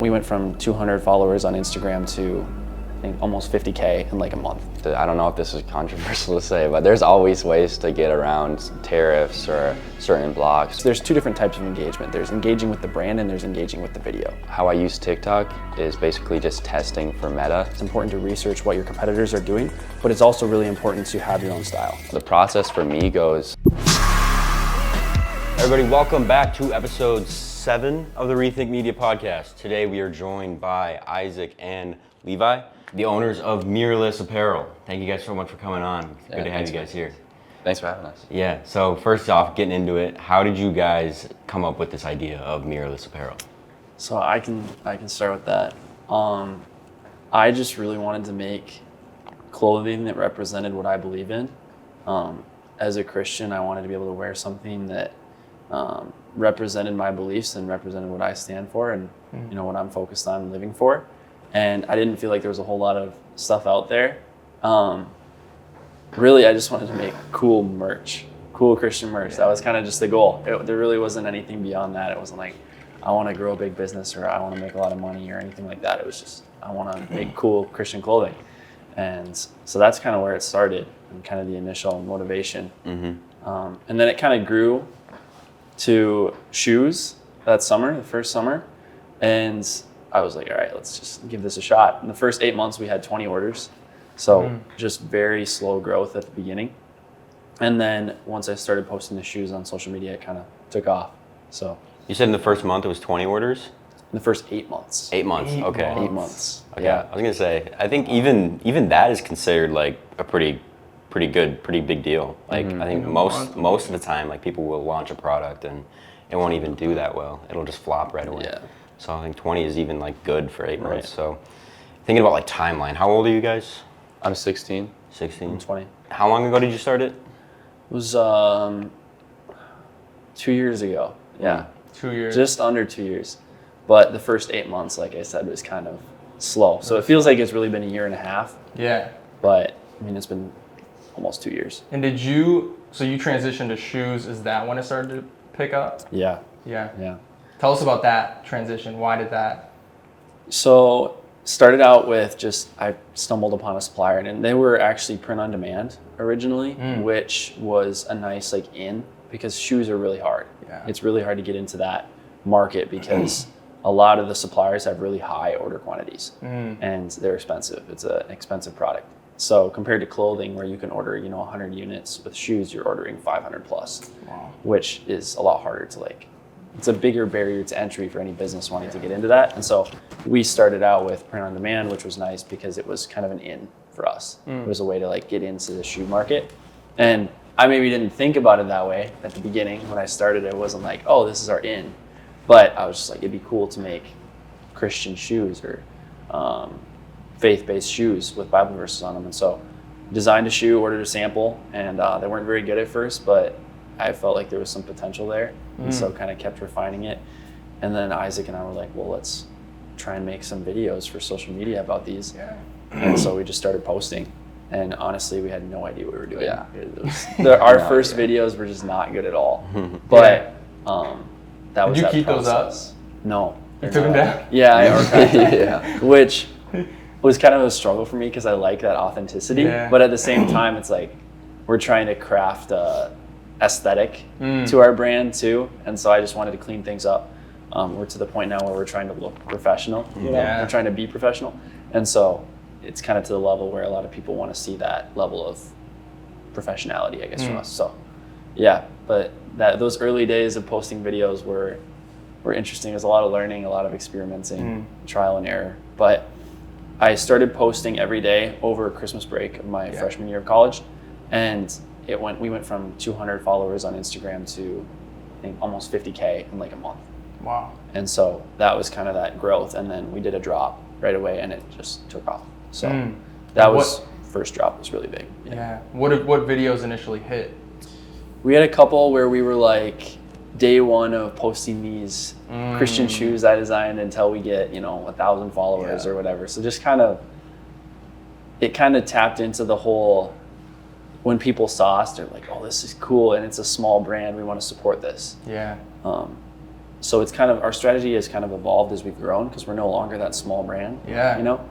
We went from 200 followers on Instagram to I think almost 50K in like a month. I don't know if this is controversial to say, but there's always ways to get around tariffs or certain blocks. There's two different types of engagement. There's engaging with the brand and there's engaging with the video. How I use TikTok is basically just testing for meta. It's important to research what your competitors are doing, but it's also really important to have your own style. The process for me goes... Everybody, welcome back to episode 7 of the Rethink Media Podcast. Today we are joined by Isaac and Levi, the owners of Mirrorless Apparel. Thank you guys so much for coming on. It's good to have you guys here. Thanks for having us. Yeah, so first off, getting into it, how did you guys come up with this idea of Mirrorless Apparel? So I can start with that. I just really wanted to make clothing that represented what I believe in. As a Christian, I wanted to be able to wear something that represented my beliefs and represented what I stand for and you know what I'm focused on and living for. And I didn't feel like there was a whole lot of stuff out there. Really, I just wanted to make cool merch, cool Christian merch. That was kind of just the goal. There really wasn't anything beyond that. It wasn't like, I want to grow a big business or I want to make a lot of money or anything like that. It was just, I want to make cool Christian clothing. And so that's kind of where it started and kind of the initial motivation. And then it kind of grew to shoes that summer, the first summer. And I was like, all right, let's just give this a shot. In the first 8 months, we had 20 orders. So just very slow growth at the beginning. And then once I started posting the shoes on social media, it kind of took off. So You said in the first month it was 20 orders? in the first 8 months. 8 months, okay. 8 months. Okay. Yeah. I was gonna say, I think even that is considered like a pretty big deal. Like I think most of the time, like people will launch a product and it won't even do that well. It'll just flop right away. Yeah. So I think 20 is even like good for 8 months. Right. So thinking about like timeline, how old are you guys? I'm 16. 16. I'm 20. How long ago did you start it? It was 2 years ago. Yeah. 2 years. Just under 2 years. But the first 8 months, like I said, was kind of slow. So it feels like it's really been a year and a half. Yeah. But I mean, it's been almost 2 years. And you transitioned to shoes, is that when it started to pick up? Yeah. Yeah. Yeah. Tell us about that transition. Why did that? So started out with just, I stumbled upon a supplier and they were actually print on demand originally, which was a nice like in because shoes are really hard. Yeah. It's really hard to get into that market because a lot of the suppliers have really high order quantities and they're expensive. It's an expensive product. So compared to clothing where you can order, 100 units, with shoes, you're ordering 500 plus, which is a lot harder to it's a bigger barrier to entry for any business wanting to get into that. And so we started out with print on demand, which was nice because it was kind of an in for us. It was a way to get into the shoe market. And I maybe didn't think about it that way at the beginning. When I started, it wasn't like, oh, this is our in. But I was just like, it'd be cool to make Christian shoes or faith-based shoes with Bible verses on them. And so designed a shoe, ordered a sample, and they weren't very good at first, but I felt like there was some potential there. And so kind of kept refining it. And then Isaac and I were like, well, let's try and make some videos for social media about these. Yeah. And so we just started posting. And honestly, we had no idea what we were doing. Yeah. Our first videos were just not good at all. But that was Did you that keep process. those up? No. You took them down? Yeah, I archived them. Which was kind of a struggle for me because I like that authenticity. Yeah. But at the same time, it's like we're trying to craft a aesthetic to our brand too. And so I just wanted to clean things up. We're to the point now where we're trying to look professional. Yeah. We're trying to be professional. And so it's kind of to the level where a lot of people want to see that level of professionality, I guess, from us. So yeah, but those early days of posting videos were interesting. There's a lot of learning, a lot of experimenting, trial and error. But I started posting every day over Christmas break of my freshman year of college. And we went from 200 followers on Instagram to I think almost 50K in like a month. Wow. And so that was kind of that growth. And then we did a drop right away and it just took off. So first drop was really big. Yeah. What videos initially hit? We had a couple where we were like day one of posting these Christian shoes I designed until we get, 1,000 followers or whatever. So just it kind of tapped into the whole, when people saw us, they're like, oh, this is cool. And it's a small brand. We want to support this. Yeah. so it's kind of, our strategy has kind of evolved as we've grown because we're no longer that small brand. Yeah. You know?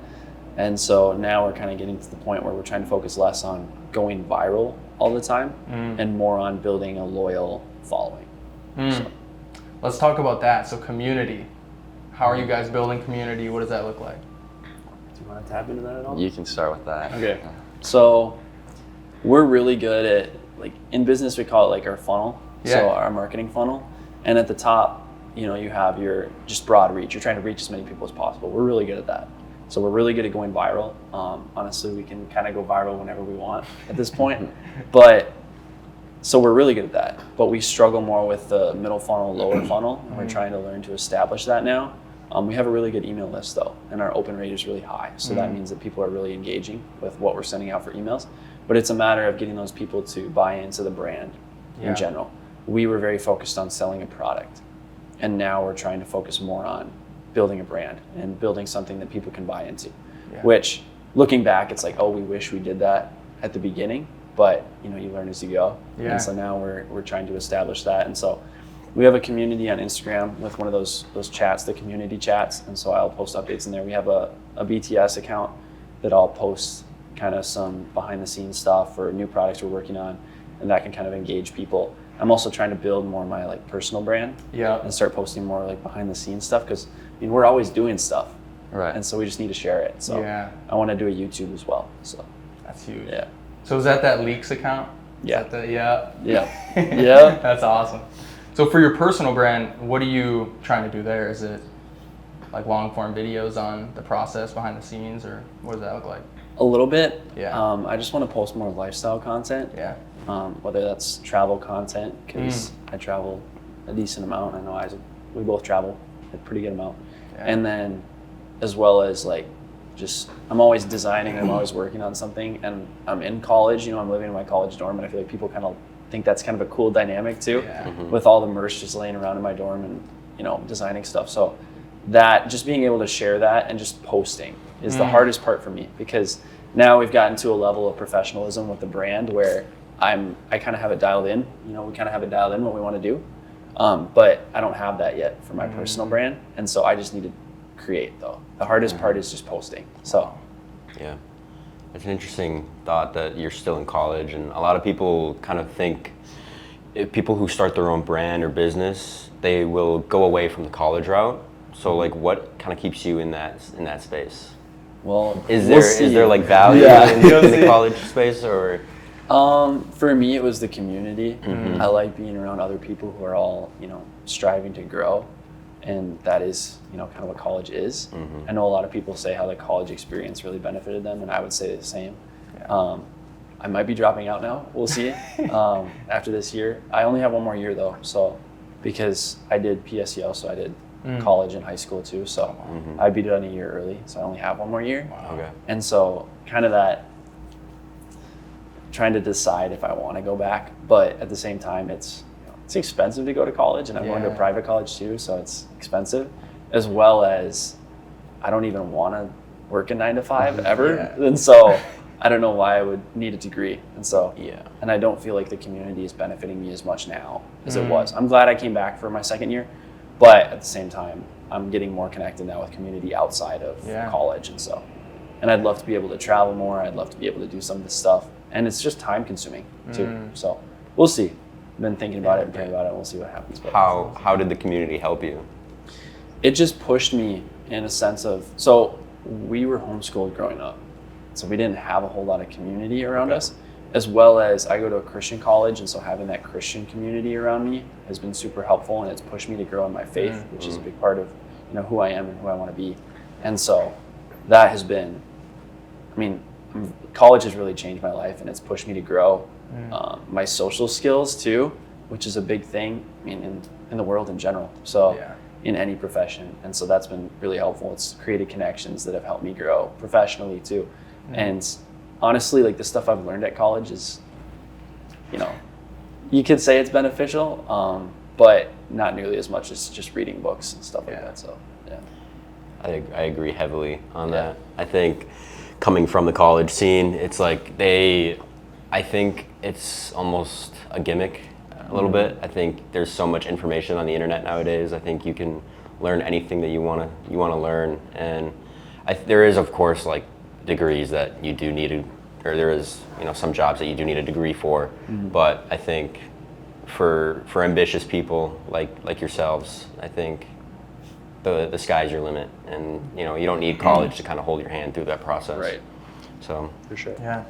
And so now we're kind of getting to the point where we're trying to focus less on going viral all the time and more on building a loyal following. So. Let's talk about that. So community. How are you guys building community? What does that look like? Do you want to tap into that at all? You can start with that. Okay. So we're really good at, like, in business we call it like our funnel. Yeah. So our marketing funnel. And at the top, you know, you have your just broad reach. You're trying to reach as many people as possible. We're really good at that. So we're really good at going viral. Honestly, we can kind of go viral whenever we want at this point. But so we're really good at that. But we struggle more with the middle funnel, lower funnel. And we're trying to learn to establish that now. We have a really good email list though, and our open rate is really high. So that means that people are really engaging with what we're sending out for emails. But it's a matter of getting those people to buy into the brand in general. We were very focused on selling a product, and now we're trying to focus more on building a brand and building something that people can buy into. Which, looking back, it's like, oh, we wish we did that at the beginning, but you know, you learn as you go. And so now we're trying to establish that. And so we have a community on Instagram with one of those chats, the community chats, and so I'll post updates in there. We have a BTS account that I'll post kind of some behind the scenes stuff for new products we're working on, and that can kind of engage people. I'm also trying to build more of my like personal brand and start posting more like behind the scenes stuff, because I mean, we're always doing stuff, Right. and so we just need to share it. So I want to do a YouTube as well. So That's huge. yeah. So is that Leaks account? Yeah. Is that yeah. Yeah. That's awesome. So for your personal brand, what are you trying to do there? Is it like long form videos on the process behind the scenes, or what does that look like? A little bit. Yeah. I just want to post more lifestyle content. Yeah. Whether that's travel content, because I travel a decent amount. I know Isaac, we both travel a pretty good amount. Yeah. And then as well as like, just, I'm always designing, I'm always working on something, and I'm in college, you know, I'm living in my college dorm, and I feel like people kind of think that's kind of a cool dynamic too, with all the merch just laying around in my dorm and, you know, designing stuff. So that, just being able to share that and just posting is the hardest part for me, because now we've gotten to a level of professionalism with the brand where I kind of have it dialed in, you know, we kind of have it dialed in what we want to do. But I don't have that yet for my personal brand. And so I just need to create though. The hardest part is just posting. So Yeah. It's an interesting thought that you're still in college, and a lot of people kind of think if people who start their own brand or business, they will go away from the college route. So like, what kind of keeps you in that space? well, Is we'll there like value in the college space, or? For me, it was the community. I like being around other people who are all, you know, striving to grow. And that is, you know, kind of what college is. I know a lot of people say how the college experience really benefited them, and I would say the same. I might be dropping out now. We'll see. After this year, I only have one more year though. So, because I did PSEL, so I did college and high school too. So I'd be done a year early. So I only have one more year. Okay. And so kind of that, trying to decide if I want to go back, but at the same time, it's expensive to go to college, and I'm going to a private college too, so it's expensive, as well as I don't even want to work a 9 to 5 ever. And so I don't know why I would need a degree. And so, and I don't feel like the community is benefiting me as much now as it was. I'm glad I came back for my second year, but at the same time, I'm getting more connected now with community outside of college. And so, and I'd love to be able to travel more. I'd love to be able to do some of this stuff. And it's just time consuming too. So we'll see. Been thinking about it and praying about it. We'll see what happens. But How did the community help you? it just pushed me in a sense of, so we were homeschooled growing up, so we didn't have a whole lot of community around us, as well as I go to a Christian college, and so having that Christian community around me has been super helpful, and it's pushed me to grow in my faith, which is a big part of, you know, who I am and who I want to be. And so that has been, I mean, college has really changed my life, and it's pushed me to grow. My social skills too, which is a big thing, I mean, in the world in general. So in any profession. And so that's been really helpful. It's created connections that have helped me grow professionally too. And honestly, like the stuff I've learned at college is, you know, you could say it's beneficial, but not nearly as much as just reading books and stuff like that. So I agree heavily on that. I think coming from the college scene, it's like I think it's almost a gimmick. a little bit. I think there's so much information on the internet nowadays. I think you can learn anything that you want to learn, and there is, of course, like degrees that you do need to, or there is, some jobs that you do need a degree for. But I think for ambitious people like yourselves, I think the sky's your limit, and you don't need college to kind of hold your hand through that process. Right. So For sure. Yeah.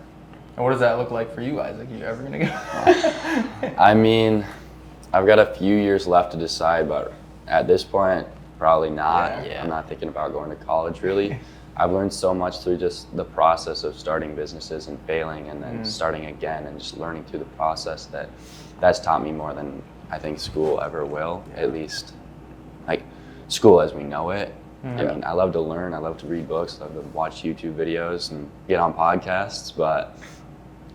And what does that look like for you, Isaac? You ever gonna go? I mean, I've got a few years left to decide, but at this point, probably not. Yeah. I'm not thinking about going to college, really. I've learned so much through just the process of starting businesses and failing and then starting again and just learning through the process that's taught me more than I think school ever will, at least like school as we know it. I mean, I love to learn, I love to read books, I love to watch YouTube videos and get on podcasts,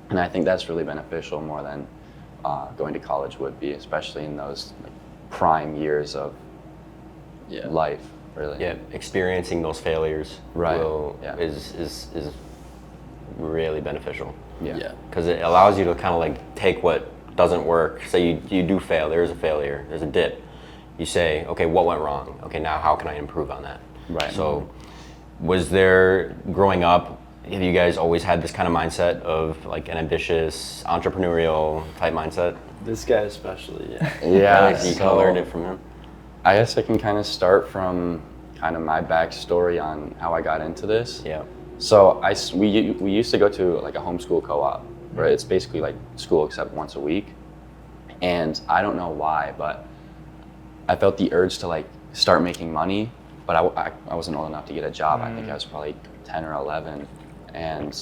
and I think that's really beneficial more than going to college would be, especially in those like, prime years of life, really. yeah, experiencing those failures Right. is really beneficial. Yeah. Because it allows you to kind of like take what doesn't work. Say you do fail, there is a failure, there's a dip. You say, okay, what went wrong? Okay, now how can I improve on that? Right. So was there, growing up, have you guys always had this kind of mindset of like an ambitious, entrepreneurial type mindset? This guy especially, yeah. Yeah, You kind of learned it from him? I guess I can kind of start from kind of my backstory on how I got into this. Yeah. So we used to go to like a homeschool co-op, right? It's basically like school except once a week. And I don't know why, but I felt the urge to like start making money, but I wasn't old enough to get a job. I think I was probably 10 or 11. And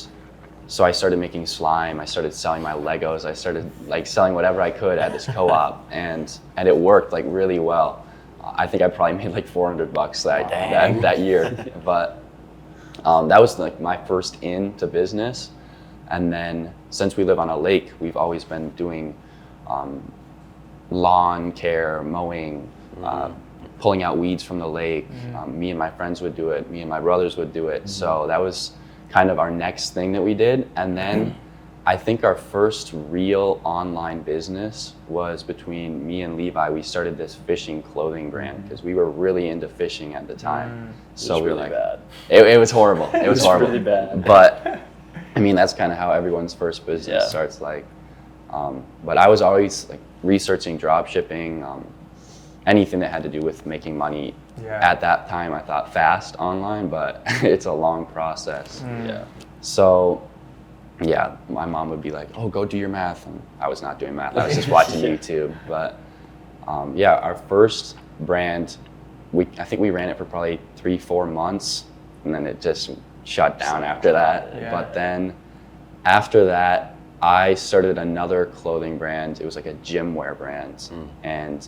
so I started making slime. I started selling my Legos. I started like selling whatever I could at this co-op, and it worked like really well. I think I probably made like $400 that year, but that was like my first into business. And then since we live on a lake, we've always been doing lawn care, mowing, pulling out weeds from the lake. Me and my friends would do it. Me and my brothers would do it. So that was kind of our next thing that we did. And then I think our first real online business was between me and Levi. We started this fishing clothing brand because we were really into fishing at the time. So It was we really like, bad. It was horrible. It was horrible. really bad. But I mean, that's kind of how everyone's first business starts. Like, but I was always like researching drop shipping, anything that had to do with making money. At that time, I thought fast online, but it's a long process. Yeah. So, yeah, my mom would be like, "Oh, go do your math," and I was not doing math. I was just watching YouTube. But yeah, our first brand, I think we ran it for probably 3-4 months, and then it just shut down after that. Yeah. But then after that, I started another clothing brand. It was like a gym wear brand, and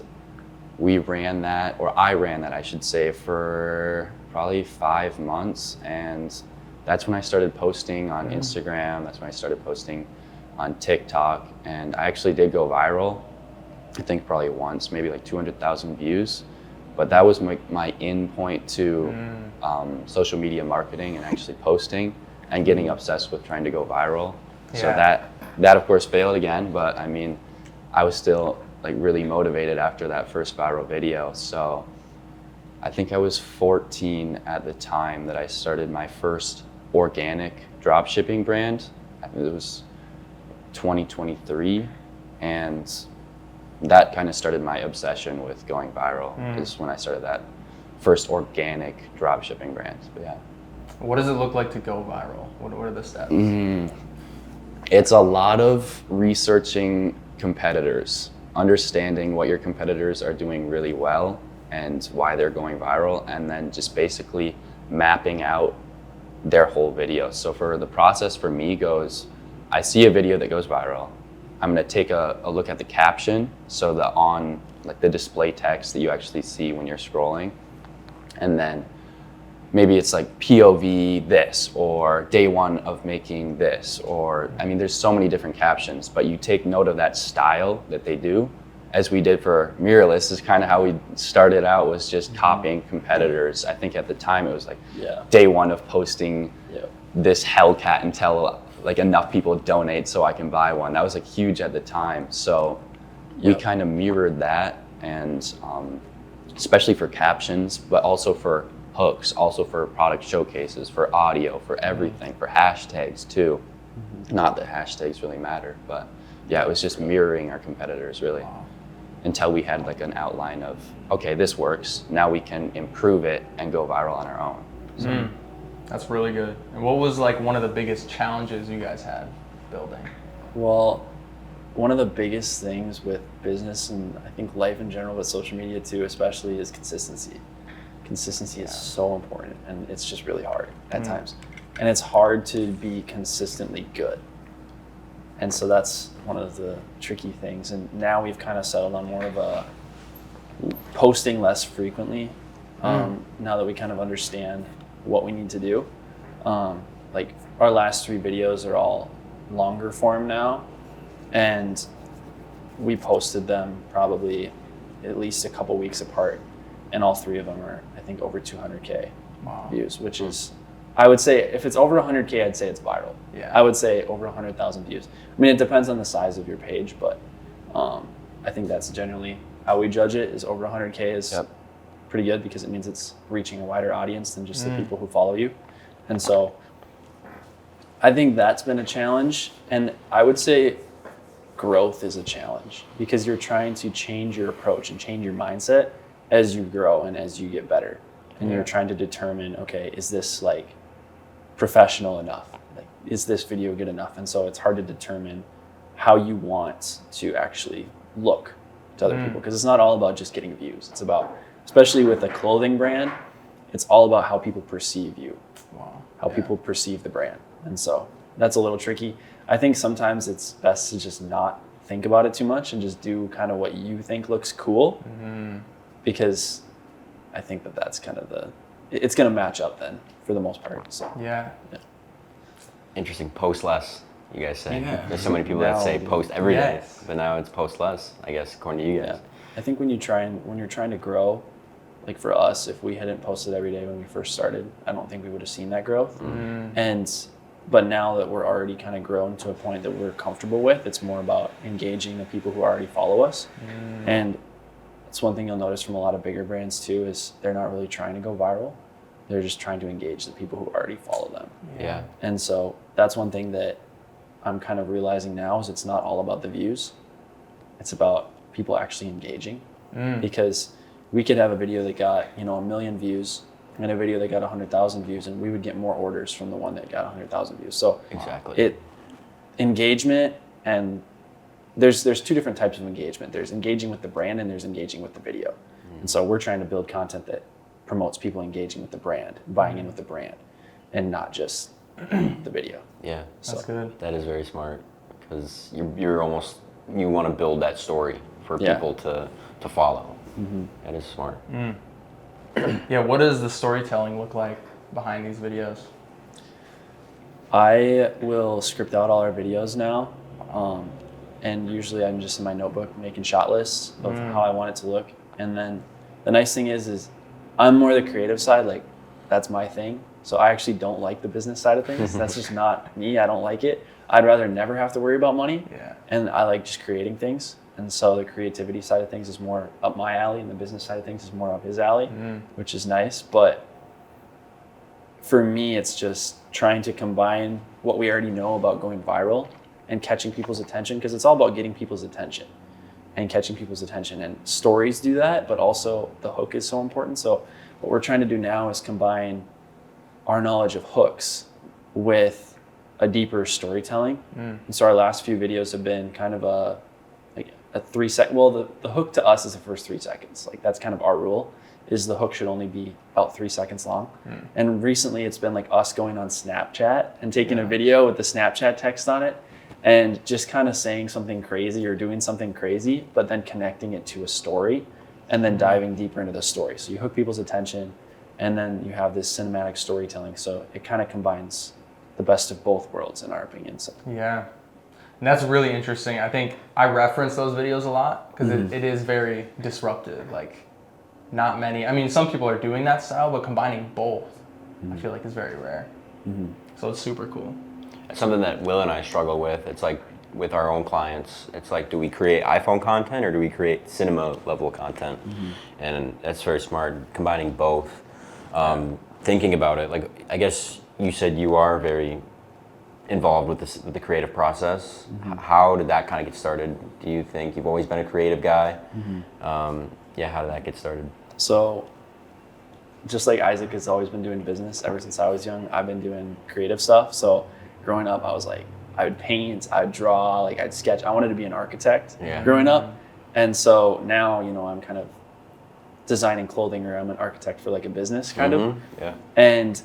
I ran that, I should say, for probably 5 months, and that's when I started posting on Instagram. That's when I started posting on TikTok, and I actually did go viral. I think probably once, maybe like 200,000 views, but that was my in point to social media marketing and actually posting and getting obsessed with trying to go viral. So that of course failed again, but I mean, I was still like really motivated after that first viral video. So I think I was 14 at the time that I started my first organic drop shipping brand. I think it was 2023, and that kind of started my obsession with going viral. Is when I started that first organic drop shipping brand. But yeah. What does it look like to go viral? What are the steps? It's a lot of researching competitors, understanding what your competitors are doing really well and why they're going viral, and then just basically mapping out their whole video. So for the process for me goes, I see a video that goes viral. I'm gonna take a look at the caption, so the display text that you actually see when you're scrolling, and then maybe it's like POV this, or day one of making this, or, I mean, there's so many different captions, but you take note of that style that they do, as we did for Mirrorless. Is kind of how we started out, was just copying competitors. I think at the time it was like day one of posting this Hellcat until like enough people donate so I can buy one. That was like huge at the time. So we kind of mirrored that, and especially for captions, but also for hooks, also for product showcases, for audio, for everything, for hashtags too. Not that hashtags really matter, but yeah, it was just mirroring our competitors really. Until we had like an outline of, okay, this works, now we can improve it and go viral on our own. So. That's really good. And what was like one of the biggest challenges you guys had building? Well, one of the biggest things with business and I think life in general, but social media too, especially, is consistency. Consistency is so important, and it's just really hard at times. And it's hard to be consistently good. And so that's one of the tricky things. And now we've kind of settled on more of a posting less frequently. Now that we kind of understand what we need to do. Like our last 3 videos are all longer form now, and we posted them probably at least a couple weeks apart, and all 3 of them are, I think, over 200K views, which is, I would say, if it's over 100K, I'd say it's viral. Yeah. I would say over 100,000 views. I mean, it depends on the size of your page, but I think that's generally how we judge it, is over 100K is pretty good, because it means it's reaching a wider audience than just the people who follow you. And so I think that's been a challenge. And I would say growth is a challenge, because you're trying to change your approach and change your mindset as you grow and as you get better. And you're trying to determine, okay, is this like professional enough? Like, is this video good enough? And so it's hard to determine how you want to actually look to other people, because it's not all about just getting views. It's about, especially with a clothing brand, it's all about how people perceive you, how people perceive the brand. And so that's a little tricky. I think sometimes it's best to just not think about it too much and just do kind of what you think looks cool, because I think that that's kind of it's going to match up then for the most part. So Yeah. Interesting. Post less, you guys say. Yeah. There's so many people that say post every day, but now it's post less, I guess, according to you guys. I think when you're trying to grow, like for us, if we hadn't posted every day when we first started, I don't think we would have seen that growth. But now that we're already kind of grown to a point that we're comfortable with, it's more about engaging the people who already follow us. And it's one thing you'll notice from a lot of bigger brands too, is they're not really trying to go viral. They're just trying to engage the people who already follow them. Yeah. And so that's one thing that I'm kind of realizing now, is it's not all about the views. It's about people actually engaging. Because we could have a video that got, 1 million views and a video that got 100,000 views, and we would get more orders from the one that got 100,000 views. So exactly. Engagement, and there's 2 different types of engagement. There's engaging with the brand, and there's engaging with the video. And so we're trying to build content that promotes people engaging with the brand, buying in with the brand, and not just the video. Yeah. That's good. That is very smart, because you want to build that story for people to follow. That is smart. Yeah, what does the storytelling look like behind these videos? I will script out all our videos now, and usually I'm just in my notebook making shot lists of how I want it to look. And then the nice thing is I'm more the creative side, like that's my thing. So I actually don't like the business side of things. That's just not me. I don't like it. I'd rather never have to worry about money. Yeah. And I like just creating things. And so the creativity side of things is more up my alley, and the business side of things is more up his alley, which is nice. But for me, it's just trying to combine what we already know about going viral and catching people's attention, because it's all about getting people's attention and catching people's attention. And stories do that, but also the hook is so important. So what we're trying to do now is combine our knowledge of hooks with a deeper storytelling. And so our last few videos have been kind of a 3 second, well, the hook to us is the first 3 seconds. Like that's kind of our rule, is the hook should only be about 3 seconds long. And recently it's been like us going on Snapchat and taking a video with the Snapchat text on it and just kind of saying something crazy or doing something crazy, but then connecting it to a story and then diving deeper into the story. So you hook people's attention, and then you have this cinematic storytelling. So it kind of combines the best of both worlds, in our opinion. So Yeah. And that's really interesting. I think I reference those videos a lot because it is very disruptive. Like not many, I mean, some people are doing that style, but combining both, I feel like is very rare. So it's super cool. It's something that Will and I struggle with. It's like with our own clients, it's like, do we create iPhone content or do we create cinema level content? And that's very smart, combining both. Thinking about it, like, I guess you said you are very involved with this, with the creative process. How did that kind of get started? Do you think you've always been a creative guy? Yeah, how did that get started? So, just like Isaac has always been doing business ever since I was young, I've been doing creative stuff. So, growing up, I was like, I would paint, I would draw, like I'd sketch. I wanted to be an architect growing up. And so now, you know, I'm kind of designing clothing, or I'm an architect for like a business kind of. Yeah. And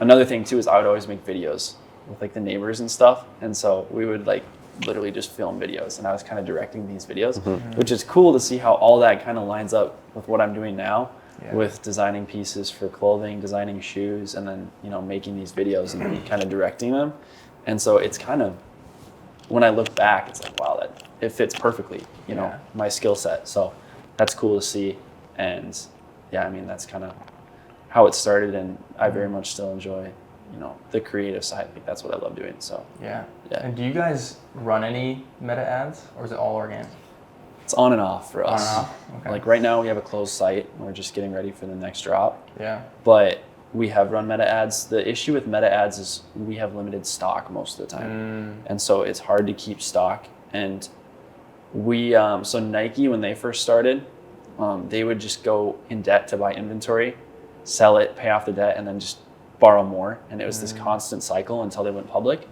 another thing too is I would always make videos with like the neighbors and stuff. And so we would like literally just film videos, and I was kind of directing these videos, which is cool to see how all that kind of lines up with what I'm doing now with designing pieces for clothing, designing shoes, and then, you know, making these videos and kind of directing them. And so it's kind of, when I look back, it's like, wow, that it fits perfectly, you know, my skill set. So that's cool to see. And yeah, I mean, that's kind of how it started, and I very much still enjoy, you know, the creative side. Like that's what I love doing. So yeah. And do you guys run any meta ads, or is it all organic? it's on and off for us. On and off? Okay. Like right now we have a closed site and we're just getting ready for the next drop. Yeah. But we have run meta ads. The issue with meta ads is we have limited stock most of the time. And so it's hard to keep stock. And we, so Nike, when they first started, they would just go in debt to buy inventory, sell it, pay off the debt, and then just borrow more. And it was this constant cycle until they went public.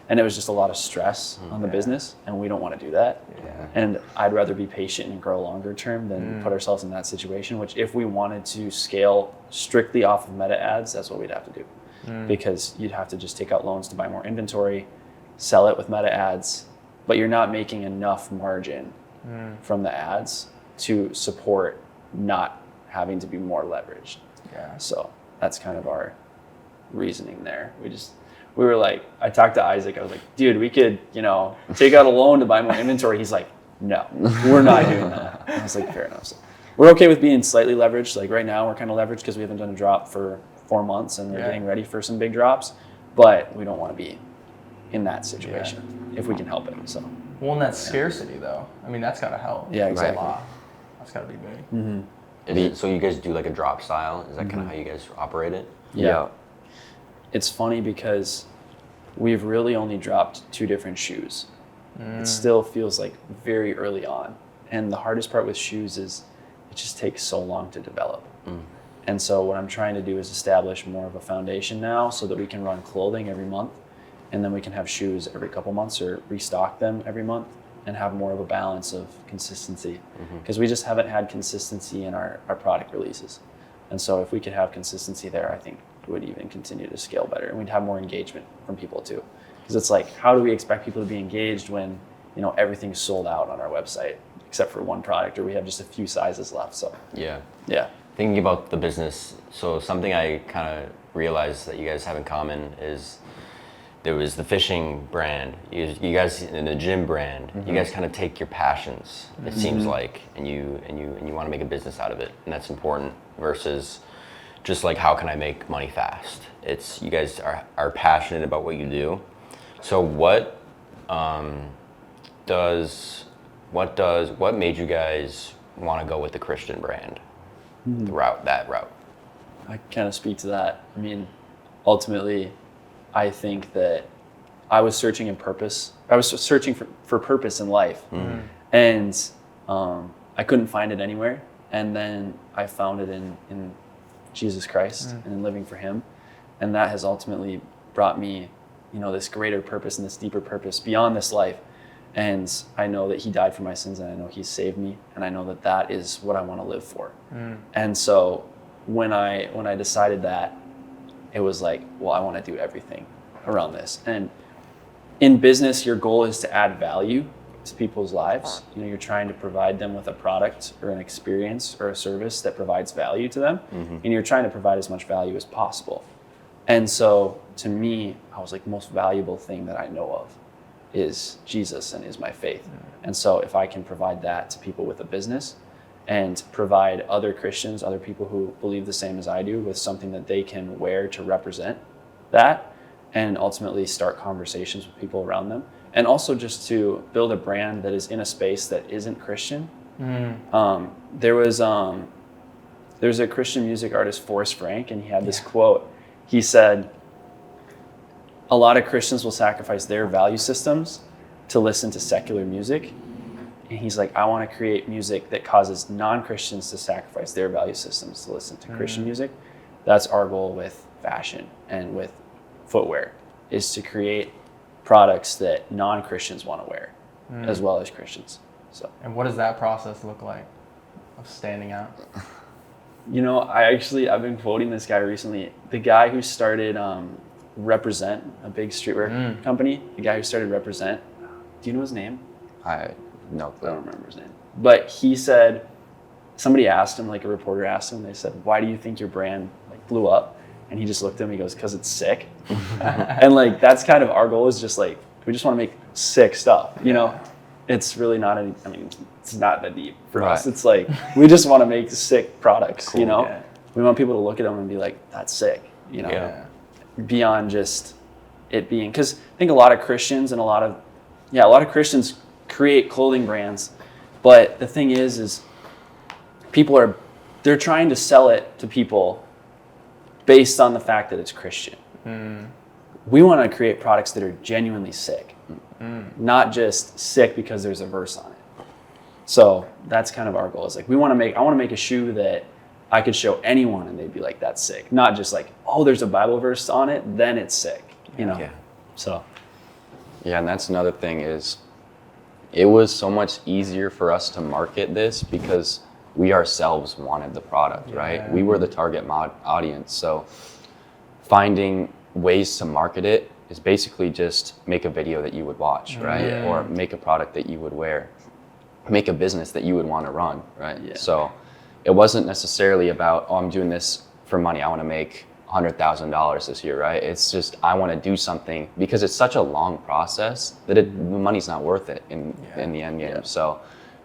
And it was just a lot of stress on the business, and we don't want to do that. Yeah. And I'd rather be patient and grow longer term than put ourselves in that situation, which if we wanted to scale strictly off of meta ads, that's what we'd have to do. Because you'd have to just take out loans to buy more inventory, sell it with meta ads, but you're not making enough margin from the ads to support not having to be more leveraged. Yeah. So that's kind of our reasoning there. We were like, I talked to Isaac, I was like, dude, we could, you know, take out a loan to buy more inventory. He's like, no, we're not doing that. I was like, fair enough. So we're okay with being slightly leveraged. Like right now we're kind of leveraged because we haven't done a drop for 4 months and we're getting ready for some big drops, but we don't want to be in that situation if we can help it. So. Well, and that scarcity though, I mean, that's gotta help. Yeah, exactly. A lot. That's gotta be big. Is it, so you guys do like a drop style? Is that kind of how you guys operate it? Yeah. It's funny because we've really only dropped 2 different shoes. It still feels like very early on. And the hardest part with shoes is it just takes so long to develop. And so what I'm trying to do is establish more of a foundation now so that we can run clothing every month, and then we can have shoes every couple months or restock them every month and have more of a balance of consistency. Because we just haven't had consistency in our product releases. And so if we could have consistency there, I think it would even continue to scale better, and we'd have more engagement from people too. Because it's like, how do we expect people to be engaged when, you know, everything's sold out on our website except for one product, or we have just a few sizes left? So Yeah. yeah. Thinking about the business, so something I kind of realized that you guys have in common is there was the fishing brand, you guys in the gym brand, you guys kind of take your passions, it seems like, and you want to make a business out of it, and that's important versus just like, how can I make money fast? It's, you guys are passionate about what you do. So what made you guys want to go with the Christian brand, that route? I kind of speak to that. I mean, ultimately, I think that I was searching in purpose. I was searching for purpose in life, and I couldn't find it anywhere. And then I found it in Jesus Christ and in living for Him, and that has ultimately brought me, you know, this greater purpose and this deeper purpose beyond this life. And I know that He died for my sins, and I know He saved me, and I know that that is what I want to live for. And so when I decided that, it was like, well, I want to do everything around this. And in business, your goal is to add value to people's lives. You know, you're trying to provide them with a product or an experience or a service that provides value to them, and you're trying to provide as much value as possible. And so to me, I was like, the most valuable thing that I know of is Jesus and is my faith. And so if I can provide that to people with a business and provide other Christians, other people who believe the same as I do, with something that they can wear to represent that, and ultimately start conversations with people around them, and also just to build a brand that is in a space that isn't Christian. There's a Christian music artist, Forrest Frank, and he had this quote. He said, a lot of Christians will sacrifice their value systems to listen to secular music. And he's like, I want to create music that causes non-Christians to sacrifice their value systems to listen to Christian music. That's our goal with fashion and with footwear, is to create products that non-Christians want to wear as well as Christians. So. And what does that process look like of standing out? You know, I've been quoting this guy recently. The guy who started Represent, a big streetwear company, the guy who started Represent, do you know his name? No I clue. don't remember his name. But he said, somebody asked him, like a reporter asked him, they said, why do you think your brand like blew up? And he just looked at him, he goes, because it's sick. And like, that's kind of our goal, is just like, we just want to make sick stuff, you know? It's really not it's not that deep for us. It's like, we just want to make sick products, you know? Yeah. We want people to look at them and be like, that's sick, you know? Yeah. Beyond just it being, because I think a lot of Christians and a lot of Christians create clothing brands, but the thing is they're trying to sell it to people based on the fact that it's Christian. We want to create products that are genuinely sick, not just sick because there's a verse on it. So that's kind of our goal. Is like, I want to make a shoe that I could show anyone and they'd be like, that's sick. Not just like, oh, there's a Bible verse on it, then it's sick, you know? Yeah. So. Yeah, and that's another thing is, it was so much easier for us to market this because we ourselves wanted the product, right? We were the target audience. So finding ways to market it is basically just make a video that you would watch, right? Or make a product that you would wear, make a business that you would want to run, right? Yeah. So it wasn't necessarily about, oh, I'm doing this for money. I want to make $100,000 this year, right? It's just, I want to do something because it's such a long process that the money's not worth it in the end game. So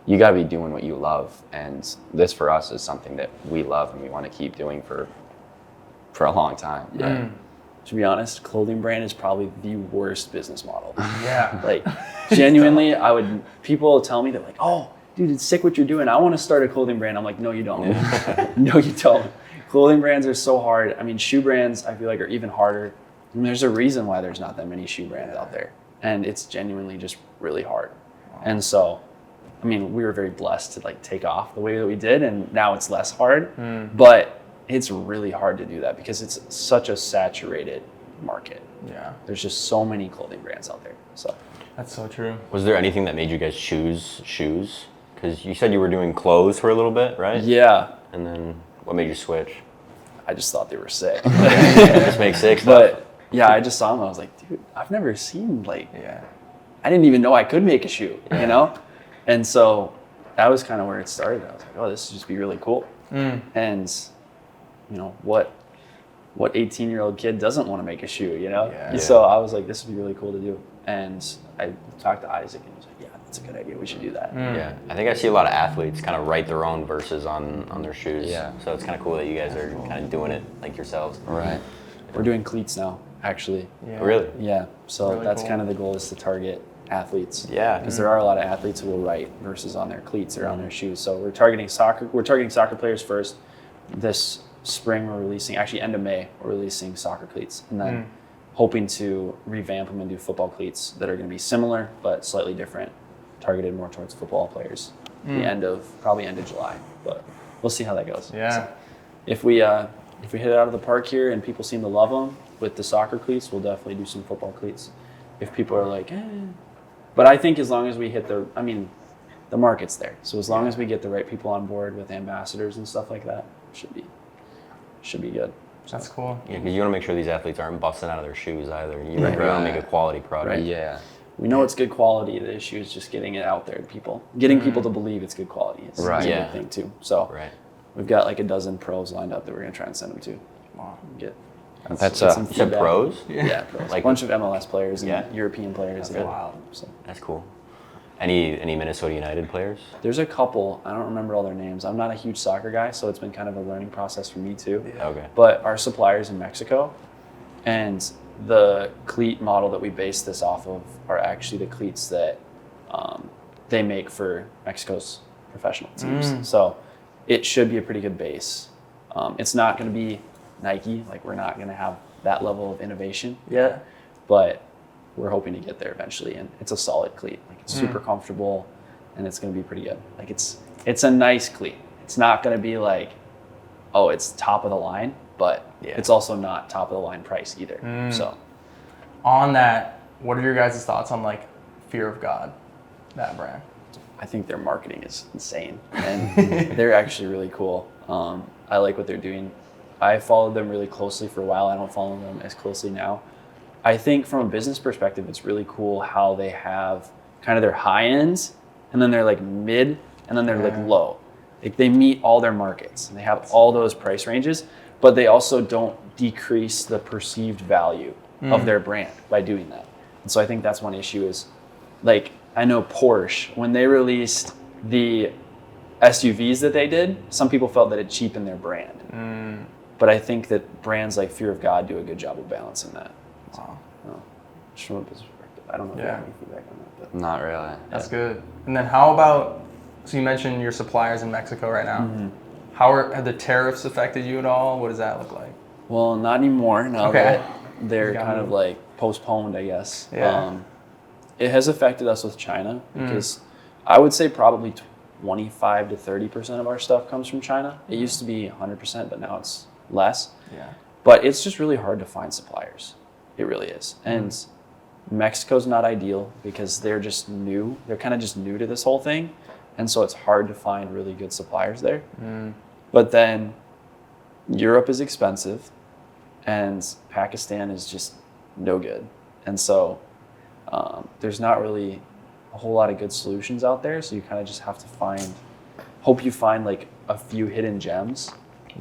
you got to be doing what you love. And this for us is something that we love and we want to keep doing for a long time. Right? To be honest, clothing brand is probably the worst business model. Yeah. Like, genuinely, people tell me, they're like, oh, dude, it's sick what you're doing. I want to start a clothing brand. I'm like, no, you don't. No, you don't. Clothing brands are so hard. I mean, shoe brands, I feel like, are even harder. I mean, there's a reason why there's not that many shoe brands out there. And it's genuinely just really hard. Wow. And so, I mean, we were very blessed to like take off the way that we did, and now it's less hard. But it's really hard to do that because it's such a saturated market. Yeah. There's just so many clothing brands out there. So that's so true. Was there anything that made you guys choose shoes? Because you said you were doing clothes for a little bit, right? Yeah. And then what made you switch? I just thought they were sick. Just make sick stuff. But yeah, I just saw them. I was like, dude, I've never seen I didn't even know I could make a shoe, you know? And so that was kind of where it started. I was like, oh, this would just be really cool. And you know, what 18-year-old kid doesn't want to make a shoe, you know? Yeah. So I was like, this would be really cool to do. And I talked to Isaac and he was like, yeah, that's a good idea. We should do that. Yeah, I think I see a lot of athletes kind of write their own verses on their shoes. Yeah. So it's kind of cool that you guys are kind of doing it like yourselves. Right. We're doing cleats now, actually. Yeah. Really? Yeah. So Really that's cool. kind of the goal, is to target athletes. Yeah. Because there are a lot of athletes who will write verses on their cleats or on their shoes. So we're targeting soccer. We're targeting soccer players first. This spring we're releasing, actually end of May, we're releasing soccer cleats. And then hoping to revamp them and do football cleats that are going to be similar but slightly different, targeted more towards football players. Probably end of July, but we'll see how that goes. Yeah. So if we hit it out of the park here and people seem to love them with the soccer cleats, we'll definitely do some football cleats. If people are like, But I think as long as we hit the market's there. So as long as we get the right people on board with ambassadors and stuff like that, should be good. That's cool. Yeah, because you want to make sure these athletes aren't busting out of their shoes either. You want to make a quality product. Right. Yeah. We know it's good quality. The issue is just getting it out there to people. Getting people to believe it's good quality is a big thing too. So we've got like a dozen pros lined up that we're going to try and send them to. Wow. Get That's some You said feedback. pros? Yeah, pros. Like- A bunch of MLS players and Yeah. European players. That's wild. So That's cool. Any Minnesota United players? there's a couple. I don't remember all their names. I'm not a huge soccer guy, so it's been kind of a learning process for me too. Okay. But our suppliers in Mexico, and the cleat model that we base this off of are actually the cleats that they make for Mexico's professional teams. So it should be a pretty good base. It's not going to be Nike. Like, we're not going to have that level of innovation yet, but we're hoping to get there eventually. And it's a solid cleat. Like, it's super comfortable, and it's going to be pretty good. Like, it's a nice cleat. It's not going to be like, oh, it's top of the line, but it's also not top of the line price either. So On that, what are your guys' thoughts on like Fear of God, that brand? I think their marketing is insane, and they're actually really cool. I like what they're doing. I followed them really closely for a while. I don't follow them as closely now. I think from a business perspective, it's really cool how they have kind of their high ends, and then they're like mid, and then they're like low. Like, they meet all their markets, and they have all those price ranges, but they also don't decrease the perceived value of their brand by doing that. And so I think that's one issue is, like, I know Porsche, when they released the SUVs that they did, some people felt that it cheapened their brand. But I think that brands like Fear of God do a good job of balancing that. Wow. Just from a business perspective. I don't know if you have any feedback on that. But. Not really. That's good. And then how about, so you mentioned your suppliers in Mexico right now. Have the tariffs affected you at all? What does that look like? Well, not anymore. Now that they're kind of moved. like postponed, I guess. Yeah. It has affected us with China because I would say probably 25 to 30% of our stuff comes from China. It used to be 100%, but now it's less. Yeah. But it's just really hard to find suppliers. It really is. And Mexico's not ideal because they're just new. They're kind of just new to this whole thing. And so it's hard to find really good suppliers there. But then Europe is expensive, and Pakistan is just no good. And so there's not really a whole lot of good solutions out there. So you kind of just have to hope you find like a few hidden gems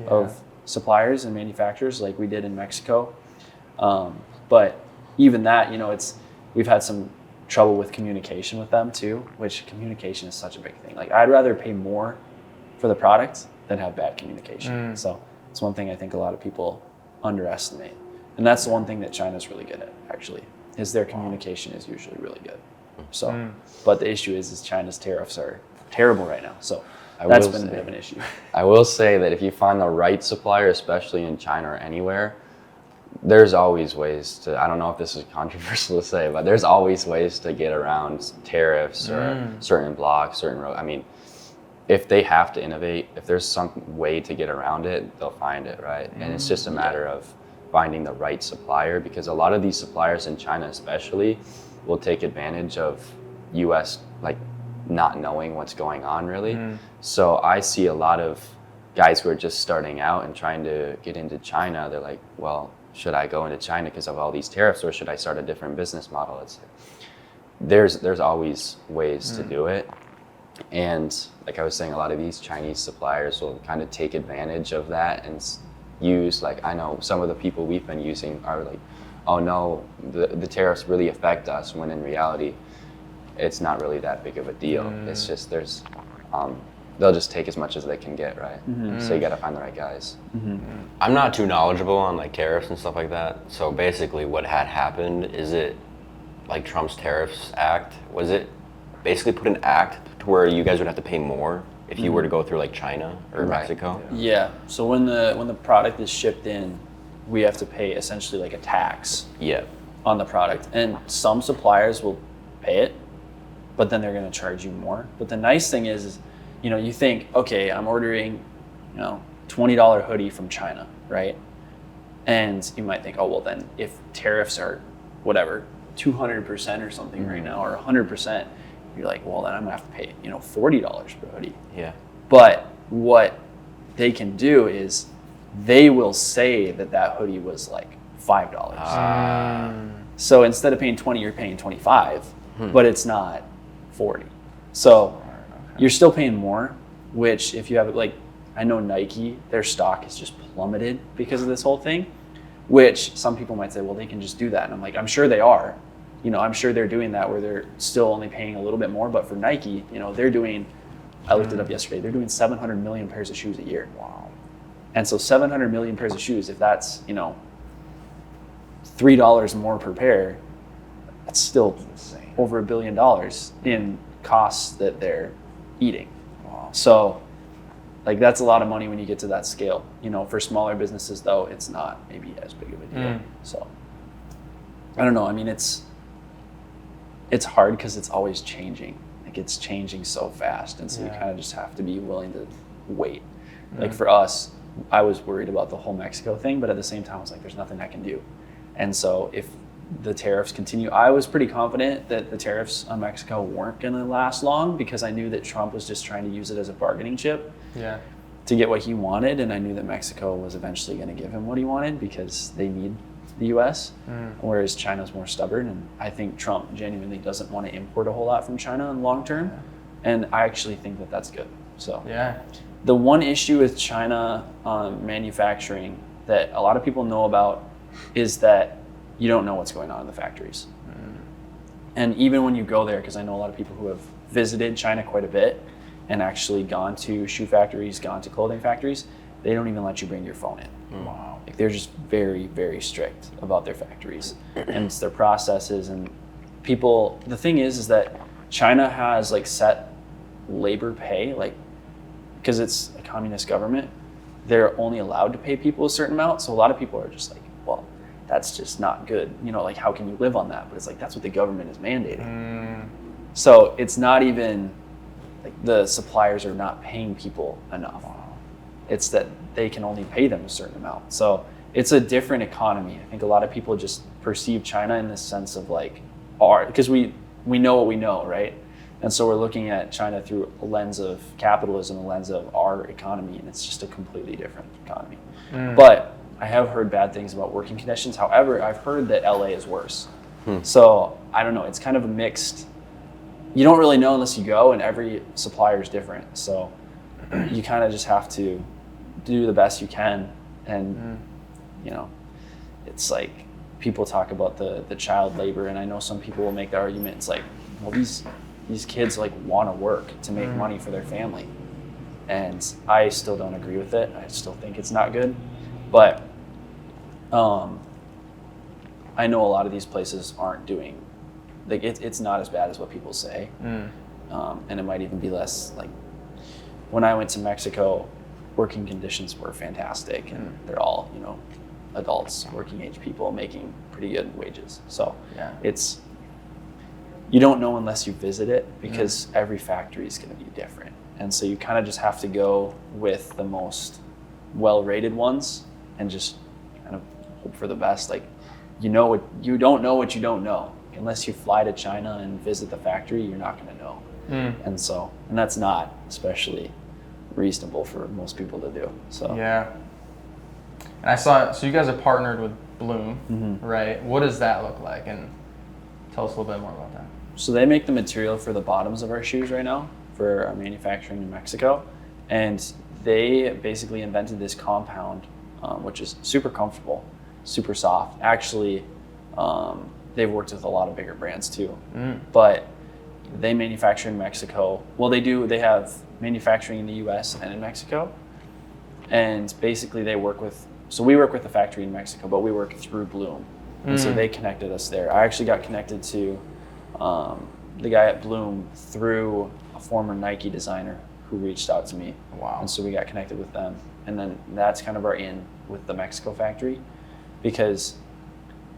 of suppliers and manufacturers like we did in Mexico. But even that, we've had some trouble with communication with them too, which communication is such a big thing. Like, I'd rather pay more for the product than have bad communication. So it's one thing I think a lot of people underestimate. And that's the one thing that China's really good at, actually, is their communication is usually really good. So, but the issue is China's tariffs are terrible right now. So that's been a bit of an issue. I will say that if you find the right supplier, especially in China or anywhere, there's always ways to, I don't know if this is controversial to say, but there's always ways to get around tariffs or certain blocks, I mean, if they have to innovate, if there's some way to get around it, they'll find it, right? And it's just a matter of finding the right supplier, because a lot of these suppliers in China especially will take advantage of US like not knowing what's going on really. So I see a lot of guys who are just starting out and trying to get into China. They're like, well, should I go into China because of all these tariffs, or should I start a different business model? It's there's always ways to do it. And like I was saying, a lot of these Chinese suppliers will kind of take advantage of that and use, like, I know some of the people we've been using are like, oh no, the tariffs really affect us, when in reality, it's not really that big of a deal. It's just they'll just take as much as they can get, right? So you got to find the right guys. I'm not too knowledgeable on like tariffs and stuff like that. So basically what had happened, is it like Trump's Tariffs Act? Was it basically put an act to where you guys would have to pay more if you were to go through like China or Mexico? Yeah. So when the product is shipped in, we have to pay essentially like a tax on the product. And some suppliers will pay it, but then they're going to charge you more. But the nice thing is you think, okay, I'm ordering, $20 hoodie from China, right? And you might think, oh, well then if tariffs are whatever, 200% or something right now, or 100%, you're like, well then I'm gonna have to pay, $40 per hoodie. Yeah. But what they can do is they will say that hoodie was like $5. So instead of paying 20, you're paying 25, but it's not 40. So you're still paying more, which if you have like, I know Nike, their stock has just plummeted because of this whole thing, which some people might say, well, they can just do that. And I'm like, I'm sure they are. I'm sure they're doing that where they're still only paying a little bit more. But for Nike, they're doing, I looked it up yesterday, they're doing 700 million pairs of shoes a year. Wow. And so 700 million pairs of shoes, if that's, $3 more per pair, that's still insane. over $1 billion in costs that they're eating. Wow. So like that's a lot of money when you get to that scale. For smaller businesses though, it's not maybe as big of a deal. So I don't know. I mean, it's hard because it's always changing. Like it's changing so fast, and so you kind of just have to be willing to wait. Like for us, I was worried about the whole Mexico thing, but at the same time, I was like, there's nothing I can do. And so if the tariffs continue, I was pretty confident that the tariffs on Mexico weren't going to last long because I knew that Trump was just trying to use it as a bargaining chip to get what he wanted. And I knew that Mexico was eventually going to give him what he wanted because they need the US, whereas China's more stubborn. And I think Trump genuinely doesn't want to import a whole lot from China in the long term. And I actually think that that's good. So the one issue with China manufacturing that a lot of people know about is that you don't know what's going on in the factories. And even when you go there, because I know a lot of people who have visited China quite a bit and actually gone to shoe factories, gone to clothing factories, they don't even let you bring your phone in. Wow. Like they're just very, very strict about their factories and it's their processes. And people, the thing is that China has like set labor pay, like, because it's a communist government, they're only allowed to pay people a certain amount. So a lot of people are just like, well, that's just not good. Like how can you live on that? But it's like, that's what the government is mandating. So it's not even like the suppliers are not paying people enough. It's that they can only pay them a certain amount. So it's a different economy. I think a lot of people just perceive China in this sense of like because we know what we know, right? And so we're looking at China through a lens of capitalism, a lens of our economy, and it's just a completely different economy. But I have heard bad things about working conditions. However, I've heard that LA is worse. So I don't know, it's kind of a mixed, you don't really know unless you go, and every supplier is different. So you kind of just have to do the best you can. And, it's like people talk about the child labor, and I know some people will make the argument, it's like, well, these kids like want to work to make money for their family. And I still don't agree with it. I still think it's not good. But I know a lot of these places aren't doing, like it's not as bad as what people say. And it might even be less, like when I went to Mexico, working conditions were fantastic, and they're all, adults, working age people making pretty good wages. So it's, you don't know unless you visit it because every factory is going to be different. And so you kind of just have to go with the most well-rated ones and just kind of hope for the best. Like, you don't know what you don't know. Unless you fly to China and visit the factory, you're not going to know. And that's not especially reasonable for most people to do. So and I saw, so you guys are partnered with Bloom, right? What does that look like? And tell us a little bit more about that. So they make the material for the bottoms of our shoes right now for our manufacturing in Mexico. And they basically invented this compound, which is super comfortable, super soft. Actually, they've worked with a lot of bigger brands too. But they manufacture in Mexico. Well, they have manufacturing in the US and in Mexico. And basically we work with the factory in Mexico, but we work through Bloom. And so they connected us there. I actually got connected to the guy at Bloom through a former Nike designer who reached out to me. Wow. And so we got connected with them. And then that's kind of our in with the Mexico factory, because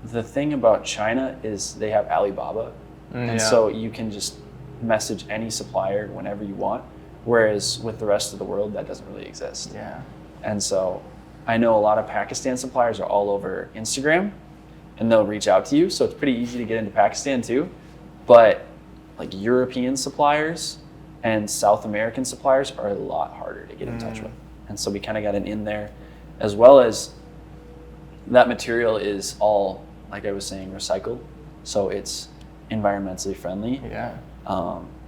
the thing about China is they have Alibaba. And so you can just message any supplier whenever you want. Whereas with the rest of the world, that doesn't really exist. And so I know a lot of Pakistan suppliers are all over Instagram, and they'll reach out to you. So it's pretty easy to get into Pakistan too. But like European suppliers and South American suppliers are a lot harder to get in touch with. And so we kind of got an in there, as well as that material is all, like I was saying, recycled. So it's environmentally friendly.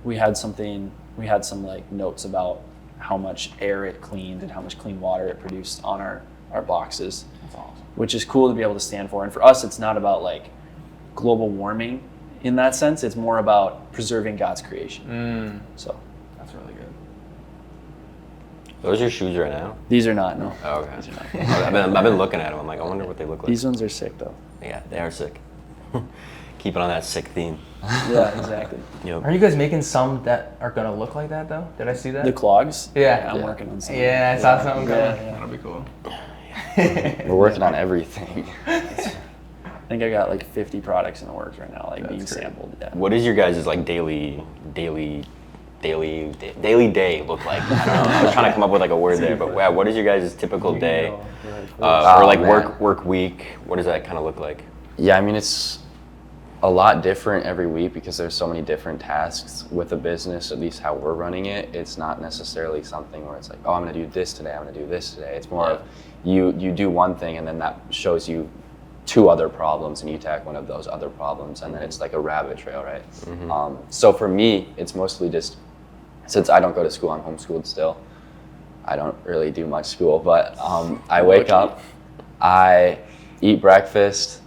We had some like notes about how much air it cleaned and how much clean water it produced on our boxes. That's awesome. Which is cool to be able to stand for. And for us, it's not about like global warming in that sense. It's more about preserving God's creation. So that's really good. Those are your shoes right now? These are not, no. Oh, okay. These are not. I've been looking at them. I'm like, I wonder what they look like. These ones are sick though. Yeah, they are sick. Keeping on that sick theme. Yeah, exactly. Yep. Are you guys making some that are gonna look like that though? Did I see that? The clogs? Yeah. I'm working on some. Yeah, I saw something coming. Yeah, yeah. That'll be cool. We're working on everything. I think I got like 50 products in the works right now, like being sampled. Yeah. What is your guys' like daily day look like? I don't know. I was trying to come up with like a word there, but yeah, what is your guys' typical day? Or like work week? What does that kind of look like? Yeah, I mean, it's a lot different every week because there's so many different tasks with the business, at least how we're running it. It's not necessarily something where it's like, oh, I'm gonna do this today, I'm gonna do this today. It's more of you do one thing and then that shows you 2 other problems and you tackle one of those other problems and then it's like a rabbit trail, right? So for me, it's mostly just, since I don't go to school, I'm homeschooled still. I don't really do much school, but I wake up, I eat breakfast,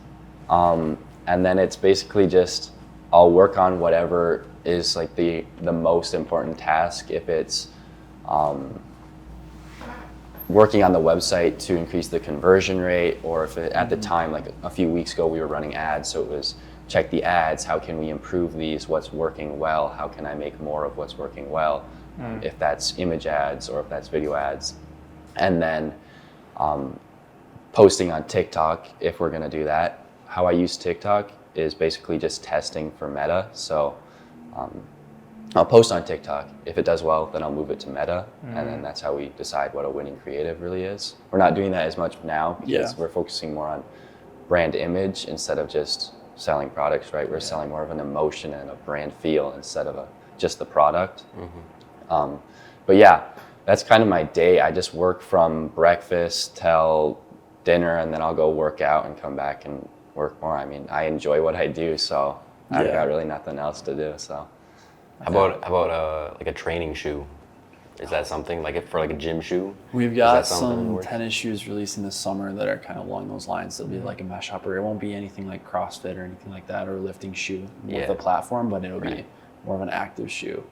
and then it's basically just, I'll work on whatever is like the most important task. If it's working on the website to increase the conversion rate, or if it, at the time, like a few weeks ago, we were running ads, so it was check the ads, how can we improve these, what's working well, how can I make more of what's working well, if that's image ads or if that's video ads. And then posting on TikTok, if we're gonna do that. How I use TikTok is basically just testing for Meta. So I'll post on TikTok. If it does well, then I'll move it to Meta. And then that's how we decide what a winning creative really is. We're not doing that as much now because we're focusing more on brand image instead of just selling products, right? We're selling more of an emotion and a brand feel instead of just the product. But yeah, that's kind of my day. I just work from breakfast till dinner, and then I'll go work out and come back and work more. I mean, I enjoy what I do, so I've got really nothing else to do. So, how about like a training shoe? Is that something like for like a gym shoe? We've got some tennis shoes releasing this summer that are kind of along those lines. It'll be like a mesh upper. It won't be anything like CrossFit or anything like that, or a lifting shoe with a platform, but it'll be more of an active shoe,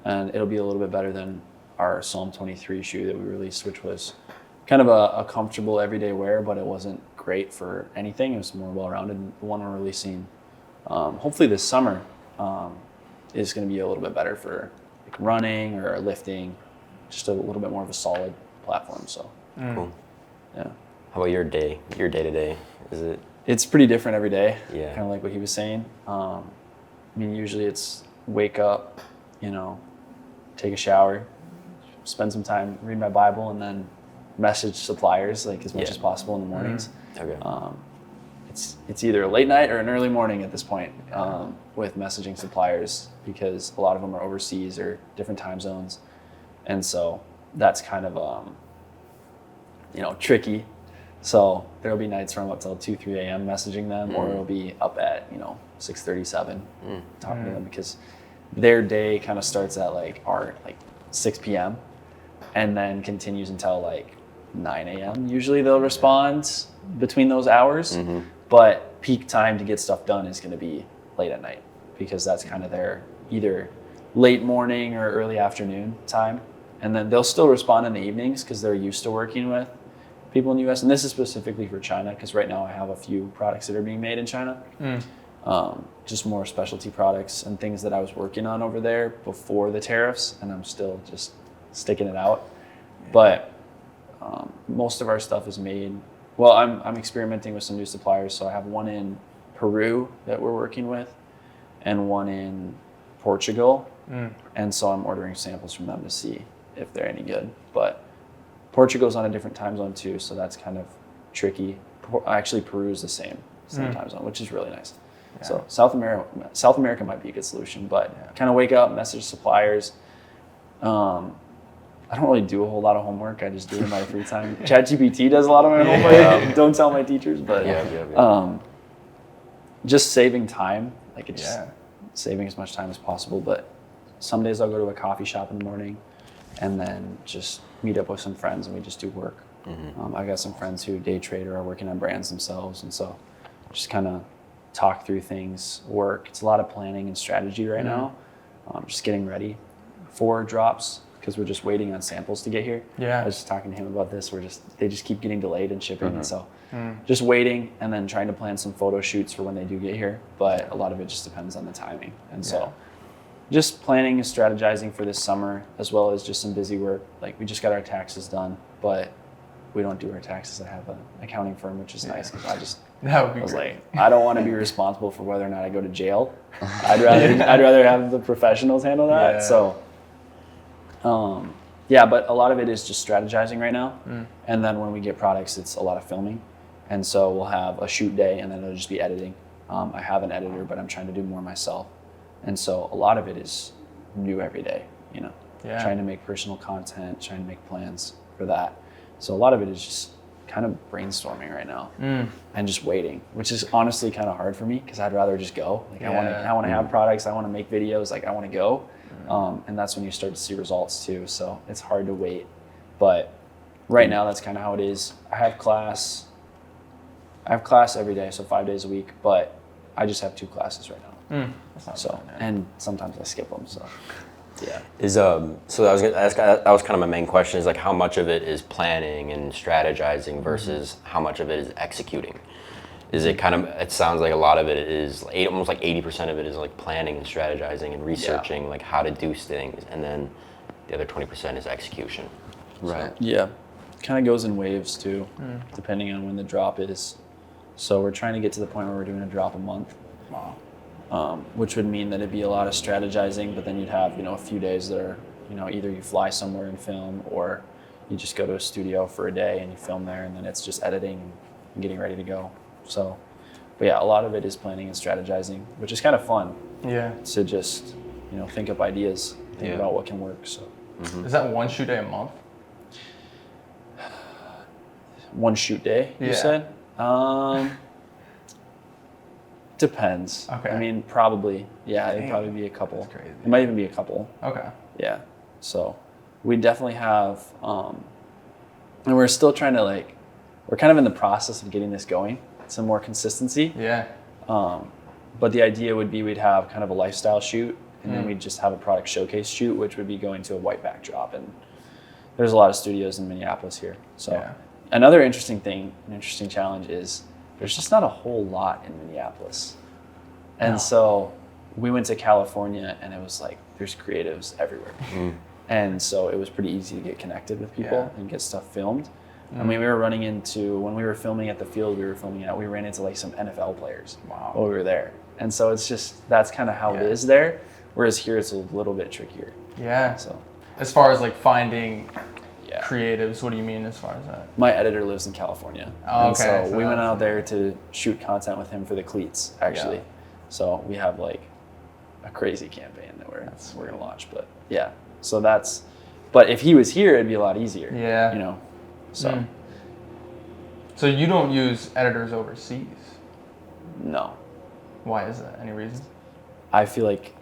and it'll be a little bit better than our Psalm 23 shoe that we released, which was kind of a comfortable everyday wear, but it wasn't great for anything. It was more well-rounded. The one we're releasing, hopefully this summer, is going to be a little bit better for like running or lifting, just a little bit more of a solid platform. So cool. Yeah. How about your day to day? Is it? It's pretty different every day. Yeah. Kind of like what he was saying. I mean, usually it's wake up, take a shower, spend some time, read my Bible, and then message suppliers like as much as possible in the mornings. Okay. It's either a late night or an early morning at this point with messaging suppliers, because a lot of them are overseas or different time zones, and so that's kind of tricky. So there'll be nights where I'm up till 2-3 a.m. messaging them, or it'll be up at 6:37 talking to them, because their day kind of starts at like 6 p.m. and then continues until like 9 a.m. Usually they'll respond between those hours, but peak time to get stuff done is going to be late at night, because that's kind of their either late morning or early afternoon time. And then they'll still respond in the evenings because they're used to working with people in the US. And this is specifically for China, because right now I have a few products that are being made in China. Just more specialty products and things that I was working on over there before the tariffs, and I'm still just sticking it out. But most of our stuff is made. Well, I'm experimenting with some new suppliers. So I have one in Peru that we're working with, and one in Portugal. And so I'm ordering samples from them to see if they're any good. But Portugal's on a different time zone too, so that's kind of tricky. Actually, Peru is the same time zone, which is really nice. Yeah. So South America might be a good solution, but kind of wake up, message suppliers. I don't really do a whole lot of homework. I just do it in my free time. ChatGPT does a lot of my homework. Don't tell my teachers, but just saving time. Like it's saving as much time as possible. But some days I'll go to a coffee shop in the morning, and then just meet up with some friends, and we just do work. I got some friends who day trade or are working on brands themselves, and so just kind of talk through things, work. It's a lot of planning and strategy right now. Just getting ready for drops, because we're just waiting on samples to get here. Yeah. I was just talking to him about this. They just keep getting delayed in shipping, and so just waiting and then trying to plan some photo shoots for when they do get here. But a lot of it just depends on the timing, and so just planning and strategizing for this summer, as well as just some busy work. Like we just got our taxes done, but we don't do our taxes. I have an accounting firm, which is nice because That would be I was great. like, I don't want to be responsible for whether or not I go to jail. I'd rather have the professionals handle that. Yeah. So, but a lot of it is just strategizing right now. And then when we get products, it's a lot of filming. And so we'll have a shoot day, and then it'll just be editing. I have an editor, but I'm trying to do more myself. And so a lot of it is new every day, trying to make personal content, trying to make plans for that. So a lot of it is just kind of brainstorming right now and just waiting, which is honestly kind of hard for me because I'd rather just go. Like I want to have products, I want to make videos, like I want to go. And that's when you start to see results too. So it's hard to wait. But right now that's kind of how it is. I have class every day, so 5 days a week, but I just have 2 classes right now. That's not So, bad, and sometimes I skip them, so yeah. So I was gonna ask, that was kind of my main question, is like how much of it is planning and strategizing versus how much of it is executing? Is it kind of, it sounds like a lot of it is almost like 80% of it is like planning and strategizing and researching like how to do things, and then the other 20% is execution. Right. Yeah, kind of goes in waves too, depending on when the drop is. So we're trying to get to the point where we're doing a drop a month. Wow. Which would mean that it'd be a lot of strategizing, but then you'd have, a few days that are, either you fly somewhere and film, or you just go to a studio for a day and you film there, and then it's just editing and getting ready to go. So, but yeah, a lot of it is planning and strategizing, which is kind of fun Yeah. to just, think up ideas, think about what can work. So Is that one shoot day a month? one shoot day, you Yeah. said? Depends. Okay. I mean, probably. Yeah, it'd Dang. probably be a couple. That's crazy. It might even be a couple. Okay. Yeah. So we definitely have, and we're still trying to we're kind of in the process of getting this going, some more consistency. Yeah. But the idea would be we'd have kind of a lifestyle shoot, and then we'd just have a product showcase shoot, which would be going to a white backdrop. And there's a lot of studios in Minneapolis here. So another interesting challenge is there's just not a whole lot in Minneapolis. And so we went to California, and it was like, there's creatives everywhere. And so it was pretty easy to get connected with people and get stuff filmed. I mean, we were running into, when we were filming at the field we ran into like some NFL players while we were there. And so it's just, that's kind of how it is there. Whereas here it's a little bit trickier. Yeah. So As far as like finding creatives, what do you mean as far as that? my editor lives in California. Oh, and okay. so we went out there to shoot content with him for the cleats, actually. Yeah. So we have like a crazy campaign that we're gonna launch. But yeah, so but if he was here, it'd be a lot easier. Yeah. So So you don't use editors overseas? no, Why is that? Any reason? I feel like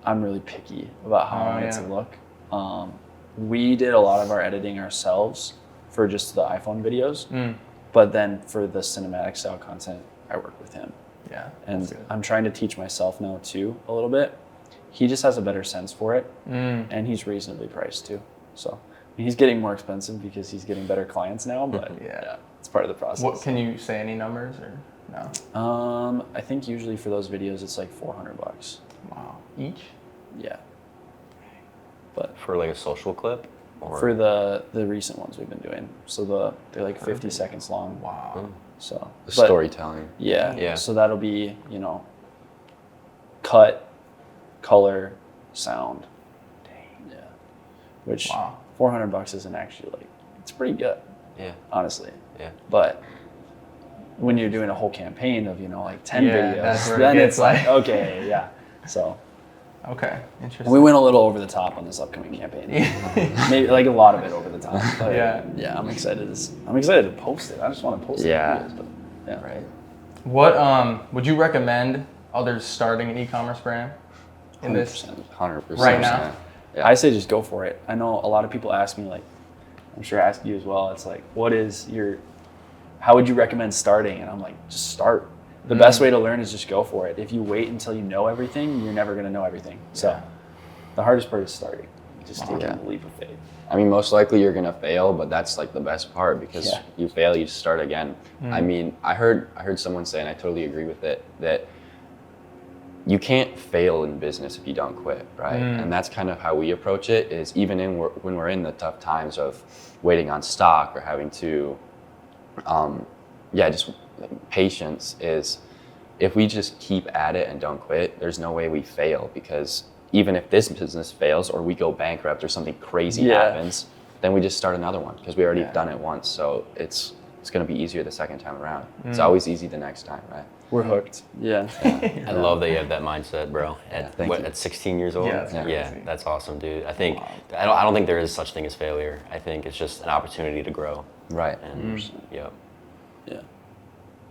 I'm really picky about how I want it to yeah. look. We did a lot of our editing ourselves for just the iPhone videos, but then for the cinematic style content, I work with him. Yeah. And I'm trying to teach myself now too, a little bit. He just has a better sense for it, and he's reasonably priced too. So he's getting more expensive because he's getting better clients now, but yeah, it's part of the process. What, can you say any numbers or no? I think usually for those videos it's like $400. Wow. Each? Yeah. But For like a social clip? Or? for the recent ones we've been doing, so they're like 50 seconds long. Wow. So The storytelling. Yeah. So that'll be, cut, color, sound. Dang. Yeah. Which Wow. $400 isn't actually it's pretty good. Yeah. Honestly. Yeah. But when you're doing a whole campaign of, like 10 that's videos, where it then gets it's like, okay, yeah. So Okay. Interesting. we went a little over the top on this upcoming campaign. Maybe like a lot of it over the top. But yeah, I'm excited to post it. I just want to post videos, but yeah. Right. What would you recommend others starting an e-commerce brand in this 100%. right now? Yeah. I say just go for it. I know a lot of people ask me, like, I'm sure I ask you as well. It's like, how would you recommend starting? And I'm like, just start. The best way to learn is just go for it. If you wait until you know everything, you're never going to know everything. So the hardest part is starting. Just taking a leap of faith. I mean, most likely you're gonna fail, but that's like the best part because you fail, you start again. I mean, I heard someone say, and I totally agree with it, that you can't fail in business if you don't quit, right? And that's kind of how we approach it. Is even when we're in the tough times of waiting on stock or having to, just patience is. If we just keep at it and don't quit, there's no way we fail because even if this business fails or we go bankrupt or something crazy happens, then we just start another one because we already done it once. So it's going to be easier the second time around. It's always easy the next time, right? We're hooked. Yeah. I love that you have that mindset, bro. At 16 years old? Yeah, That's awesome, dude. I think, I don't think there is such thing as failure. I think it's just an opportunity to grow. Right. And, Yeah.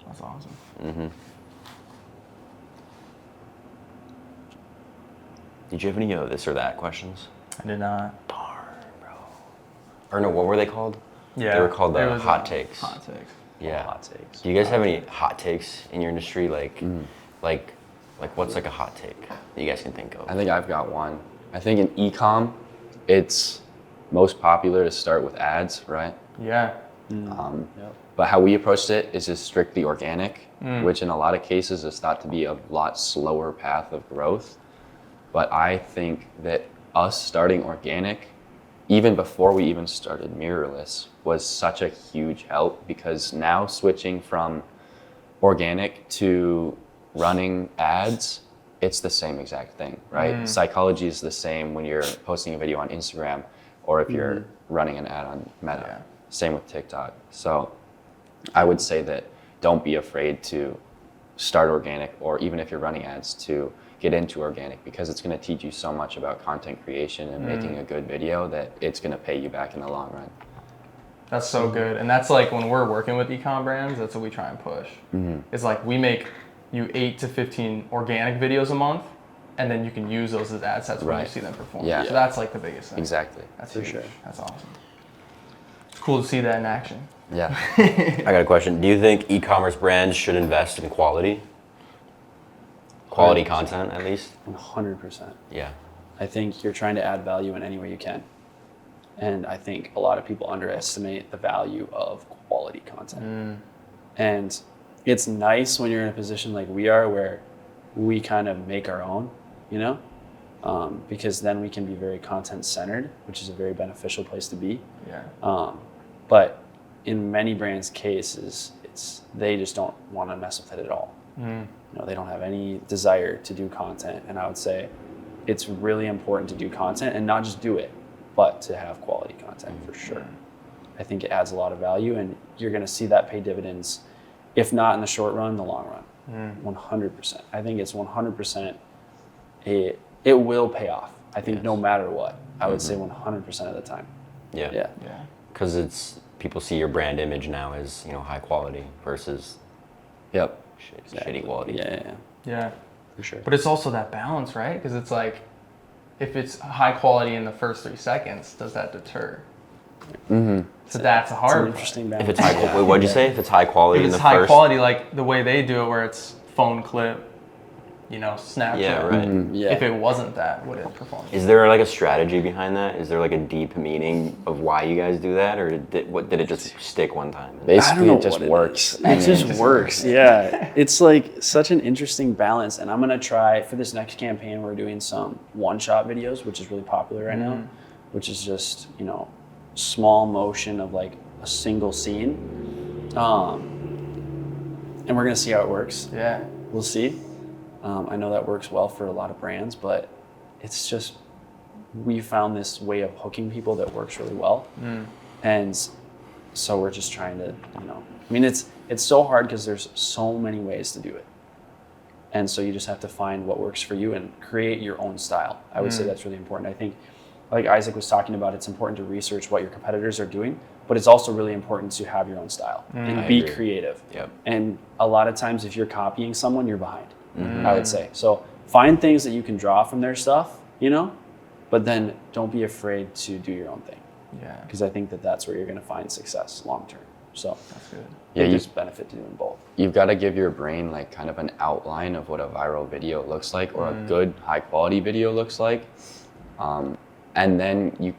That's awesome. Mm-hmm. Did you have any this or that questions? I did not. Or no, what were they called? Yeah. They were called it the was, hot takes. Hot takes. Yeah. Hot takes. Do you guys have any hot takes in your industry? Like what's like a hot take that you guys can think of? I think I've got one. I think in e-com, it's most popular to start with ads, right? Yeah. But how we approached it is just strictly organic, which in a lot of cases is thought to be a lot slower path of growth. But I think that us starting organic, even before we even started Mirrorless, was such a huge help because now switching from organic to running ads, it's the same exact thing, right? Psychology is the same when you're posting a video on Instagram or if you're running an ad on Meta. Yeah. Same with TikTok. So I would say that don't be afraid to start organic, or even if you're running ads, to get into organic because it's going to teach you so much about content creation and making a good video that it's going to pay you back in the long run. That's so good. And that's like when we're working with e-com brands, that's what we try and push. It's like we make you 8 to 15 organic videos a month, and then you can use those as ad sets when you see them perform. Yeah. So that's like the biggest thing. Exactly. That's For huge. sure. That's awesome. It's cool to see that in action. Yeah. I got a question. Do you think e-commerce brands should invest in quality? Quality 100%. content, at least? 100%. Yeah. I think you're trying to add value in any way you can. And I think a lot of people underestimate the value of quality content. And it's nice when you're in a position like we are where we kind of make our own, because then we can be very content centered, which is a very beneficial place to be. Yeah. But in many brands' cases, they just don't want to mess with it at all. They don't have any desire to do content. And I would say it's really important to do content and not just do it, but to have quality content for sure. I think it adds a lot of value, and you're going to see that pay dividends, if not in the short run, the long run. 100%. I think it's 100%. It will pay off. I think no matter what. I would say 100% of the time. Yeah. Yeah. Yeah. Because people see your brand image now as high quality versus Yep. shitty quality. Yeah. Yeah. For sure. But it's also that balance, right? Because it's like, if it's high quality in the first 3 seconds, does that deter? So that's a It's hard an part. interesting If balance. it's high, what'd you say? If it's high quality If in it's the high first. quality, like the way they do it, where it's phone clip, Snapchat. Yeah, right. Yeah. If it wasn't that, would it perform? Is there like a strategy behind that? Is there like a deep meaning of why you guys do that, or did it just stick one time? Basically, know it just what it works. is. It just works. Yeah. It's like such an interesting balance. And I'm going to try for this next campaign, we're doing some one-shot videos, which is really popular right now, which is just, small motion of like a single scene. And we're going to see how it works. Yeah. We'll see. I know that works well for a lot of brands, but it's just, we found this way of hooking people that works really well. And so we're just trying to, it's so hard because there's so many ways to do it. And so you just have to find what works for you and create your own style. I would say that's really important. I think, like Isaac was talking about, it's important to research what your competitors are doing, but it's also really important to have your own style and be creative. Yep. And a lot of times if you're copying someone, you're behind, I would say. So find things that you can draw from their stuff, but then don't be afraid to do your own thing. Yeah. Because I think that's where you're going to find success long term. So That's good. Yeah, there's benefit to doing both. You've got to give your brain like kind of an outline of what a viral video looks like or a good high quality video looks like. And then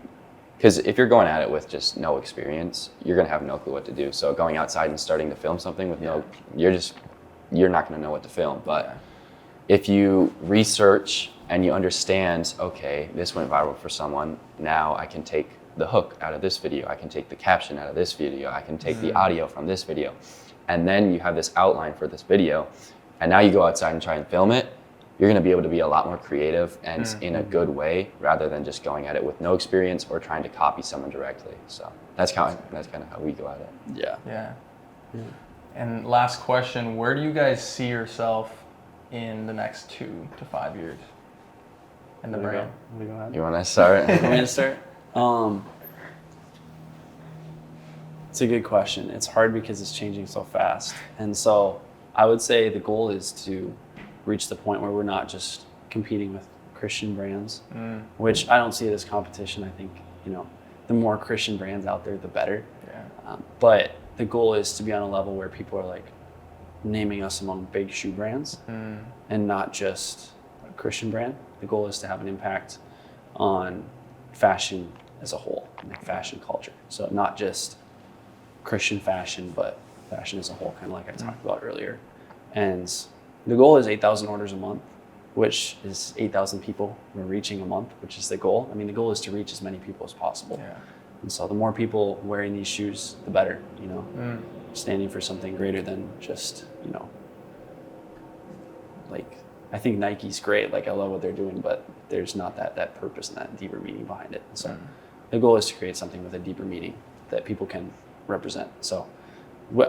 because if you're going at it with just no experience, you're gonna have no clue what to do. So going outside and starting to film something with you're not gonna know what to film. But if you research and you understand, okay, this went viral for someone, now I can take the hook out of this video, I can take the caption out of this video, I can take the audio from this video. And then you have this outline for this video, and now you go outside and try and film it, you're gonna be able to be a lot more creative and in a good way, rather than just going at it with no experience or trying to copy someone directly. So that's kind of how we go at it. Yeah. Yeah. And last question, where do you guys see yourself in the next 2 to 5 years in the brand? Go ahead. You wanna start? Want me to start? It's a good question. It's hard because it's changing so fast. And so I would say the goal is to reach the point where we're not just competing with Christian brands, which I don't see it as competition. I think, the more Christian brands out there, the better. Yeah. But the goal is to be on a level where people are like naming us among big shoe brands and not just a Christian brand. The goal is to have an impact on fashion as a whole, like fashion culture. So not just Christian fashion, but fashion as a whole, kind of like I talked about earlier. And the goal is 8,000 orders a month, which is 8,000 people we're reaching a month, which is the goal. I mean, the goal is to reach as many people as possible. Yeah. And so the more people wearing these shoes, the better, standing for something greater than just, like, I think Nike's great. Like, I love what they're doing, but there's not that purpose and that deeper meaning behind it. So the goal is to create something with a deeper meaning that people can represent. So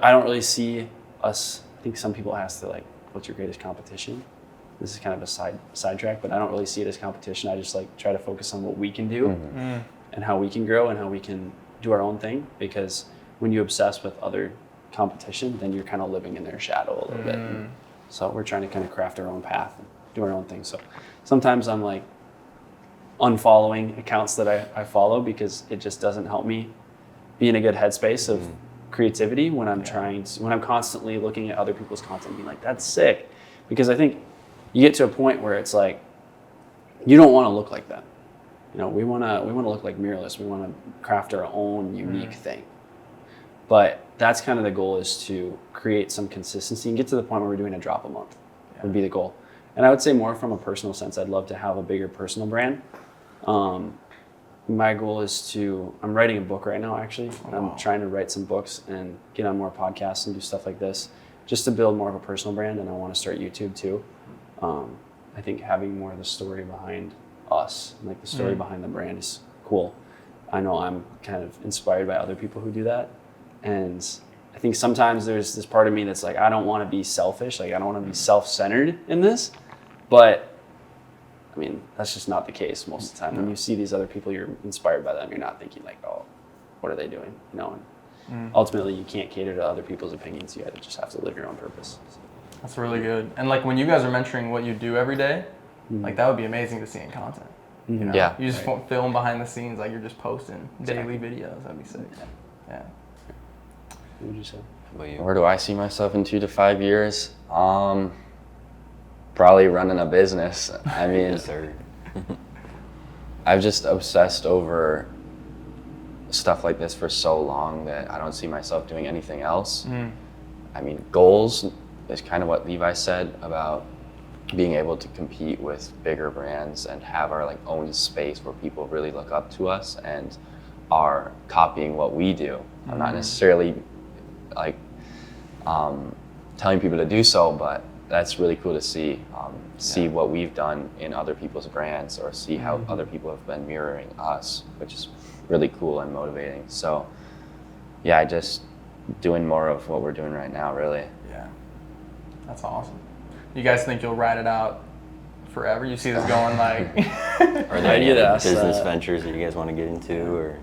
I don't really see us, I think some people ask, like, what's your greatest competition? This is kind of a sidetrack, but I don't really see it as competition. I just like try to focus on what we can do and how we can grow and how we can do our own thing. Because when you obsess with other competition, then you're kind of living in their shadow a little bit. And so we're trying to kind of craft our own path and do our own thing. So sometimes I'm like unfollowing accounts that I follow because it just doesn't help me be in a good headspace of creativity when I'm when I'm constantly looking at other people's content and being like, that's sick. Because I think you get to a point where it's like, you don't want to look like that. We want to look like Mirrorless. We want to craft our own unique thing. But that's kind of the goal, is to create some consistency and get to the point where we're doing a drop a month would be the goal. And I would say more from a personal sense, I'd love to have a bigger personal brand. My goal is I'm writing a book right now, actually. And I'm trying to write some books and get on more podcasts and do stuff like this, just to build more of a personal brand. And I want to start YouTube too. I think having more of the story behind us, like the story behind the brand, is cool. I know I'm kind of inspired by other people who do that. And I think sometimes there's this part of me that's like, I don't want to be selfish. Like, I don't want to be self-centered in this. But I mean, that's just not the case most of the time. When you see these other people, you're inspired by them. You're not thinking like, oh, what are they doing? And ultimately you can't cater to other people's opinions. You just have to live your own purpose. So. That's really good. And like when you guys are mentioning what you do every day, like that would be amazing to see in content. Yeah. You just film behind the scenes, like you're just posting daily videos. That'd be sick. Yeah. What would you say? How about you? Where do I see myself in 2 to 5 years? Probably running a business. I mean, Yes, sir. I've just obsessed over stuff like this for so long that I don't see myself doing anything else. I mean, goals is kind of what Levi said about being able to compete with bigger brands and have our own space where people really look up to us and are copying what we do. I'm not necessarily telling people to do so, but that's really cool to see. See what we've done in other people's brands, or see how other people have been mirroring us, which is really cool and motivating. So yeah, just doing more of what we're doing right now, really. Yeah. That's awesome. You guys think you'll ride it out forever? You see this going like... Are there any Idea to other ask business that. ventures that you guys want to get into, or?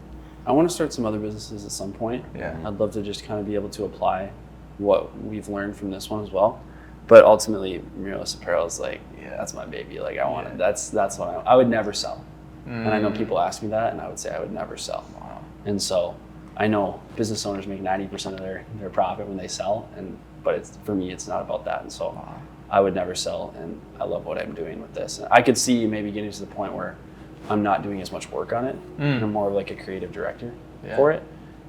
I want to start some other businesses at some point. Yeah. I'd love to just kind of be able to apply what we've learned from this one as well. But ultimately, Mirrorless Apparel is like, that's my baby. Like, I want it. That's what I would never sell. And I know people ask me that, and I would say I would never sell. Wow. And so I know business owners make 90% of their profit when they sell, but for me, it's not about that. And so I would never sell, and I love what I'm doing with this. And I could see maybe getting to the point where I'm not doing as much work on it. I'm more of like a creative director for it.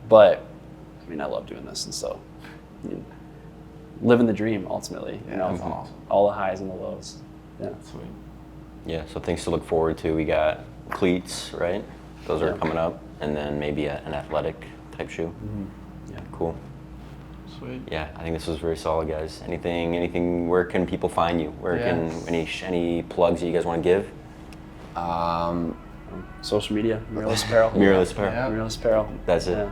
But I mean, I love doing this, and so I mean, living the dream ultimately. You know, that's awesome. all the highs and the lows. Yeah. Sweet. Yeah, so things to look forward to. We got cleats, right? Those are coming up, and then maybe an athletic type shoe. Yeah. Cool. Sweet. Yeah, I think this was very solid, guys. Anything? Where can people find you? Where can any plugs that you guys want to give? Social media, Mirrorless Apparel. Mirrorless Apparel. Yeah. Mirrorless Apparel. That's it.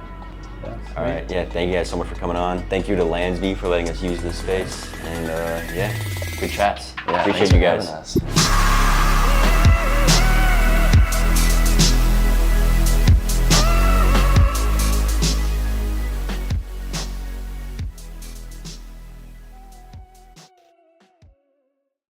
Yeah. All right. Yeah. Thank you guys so much for coming on. Thank you to Lansby for letting us use this space. And yeah, good chats. Yeah, Appreciate thanks you for guys. having us.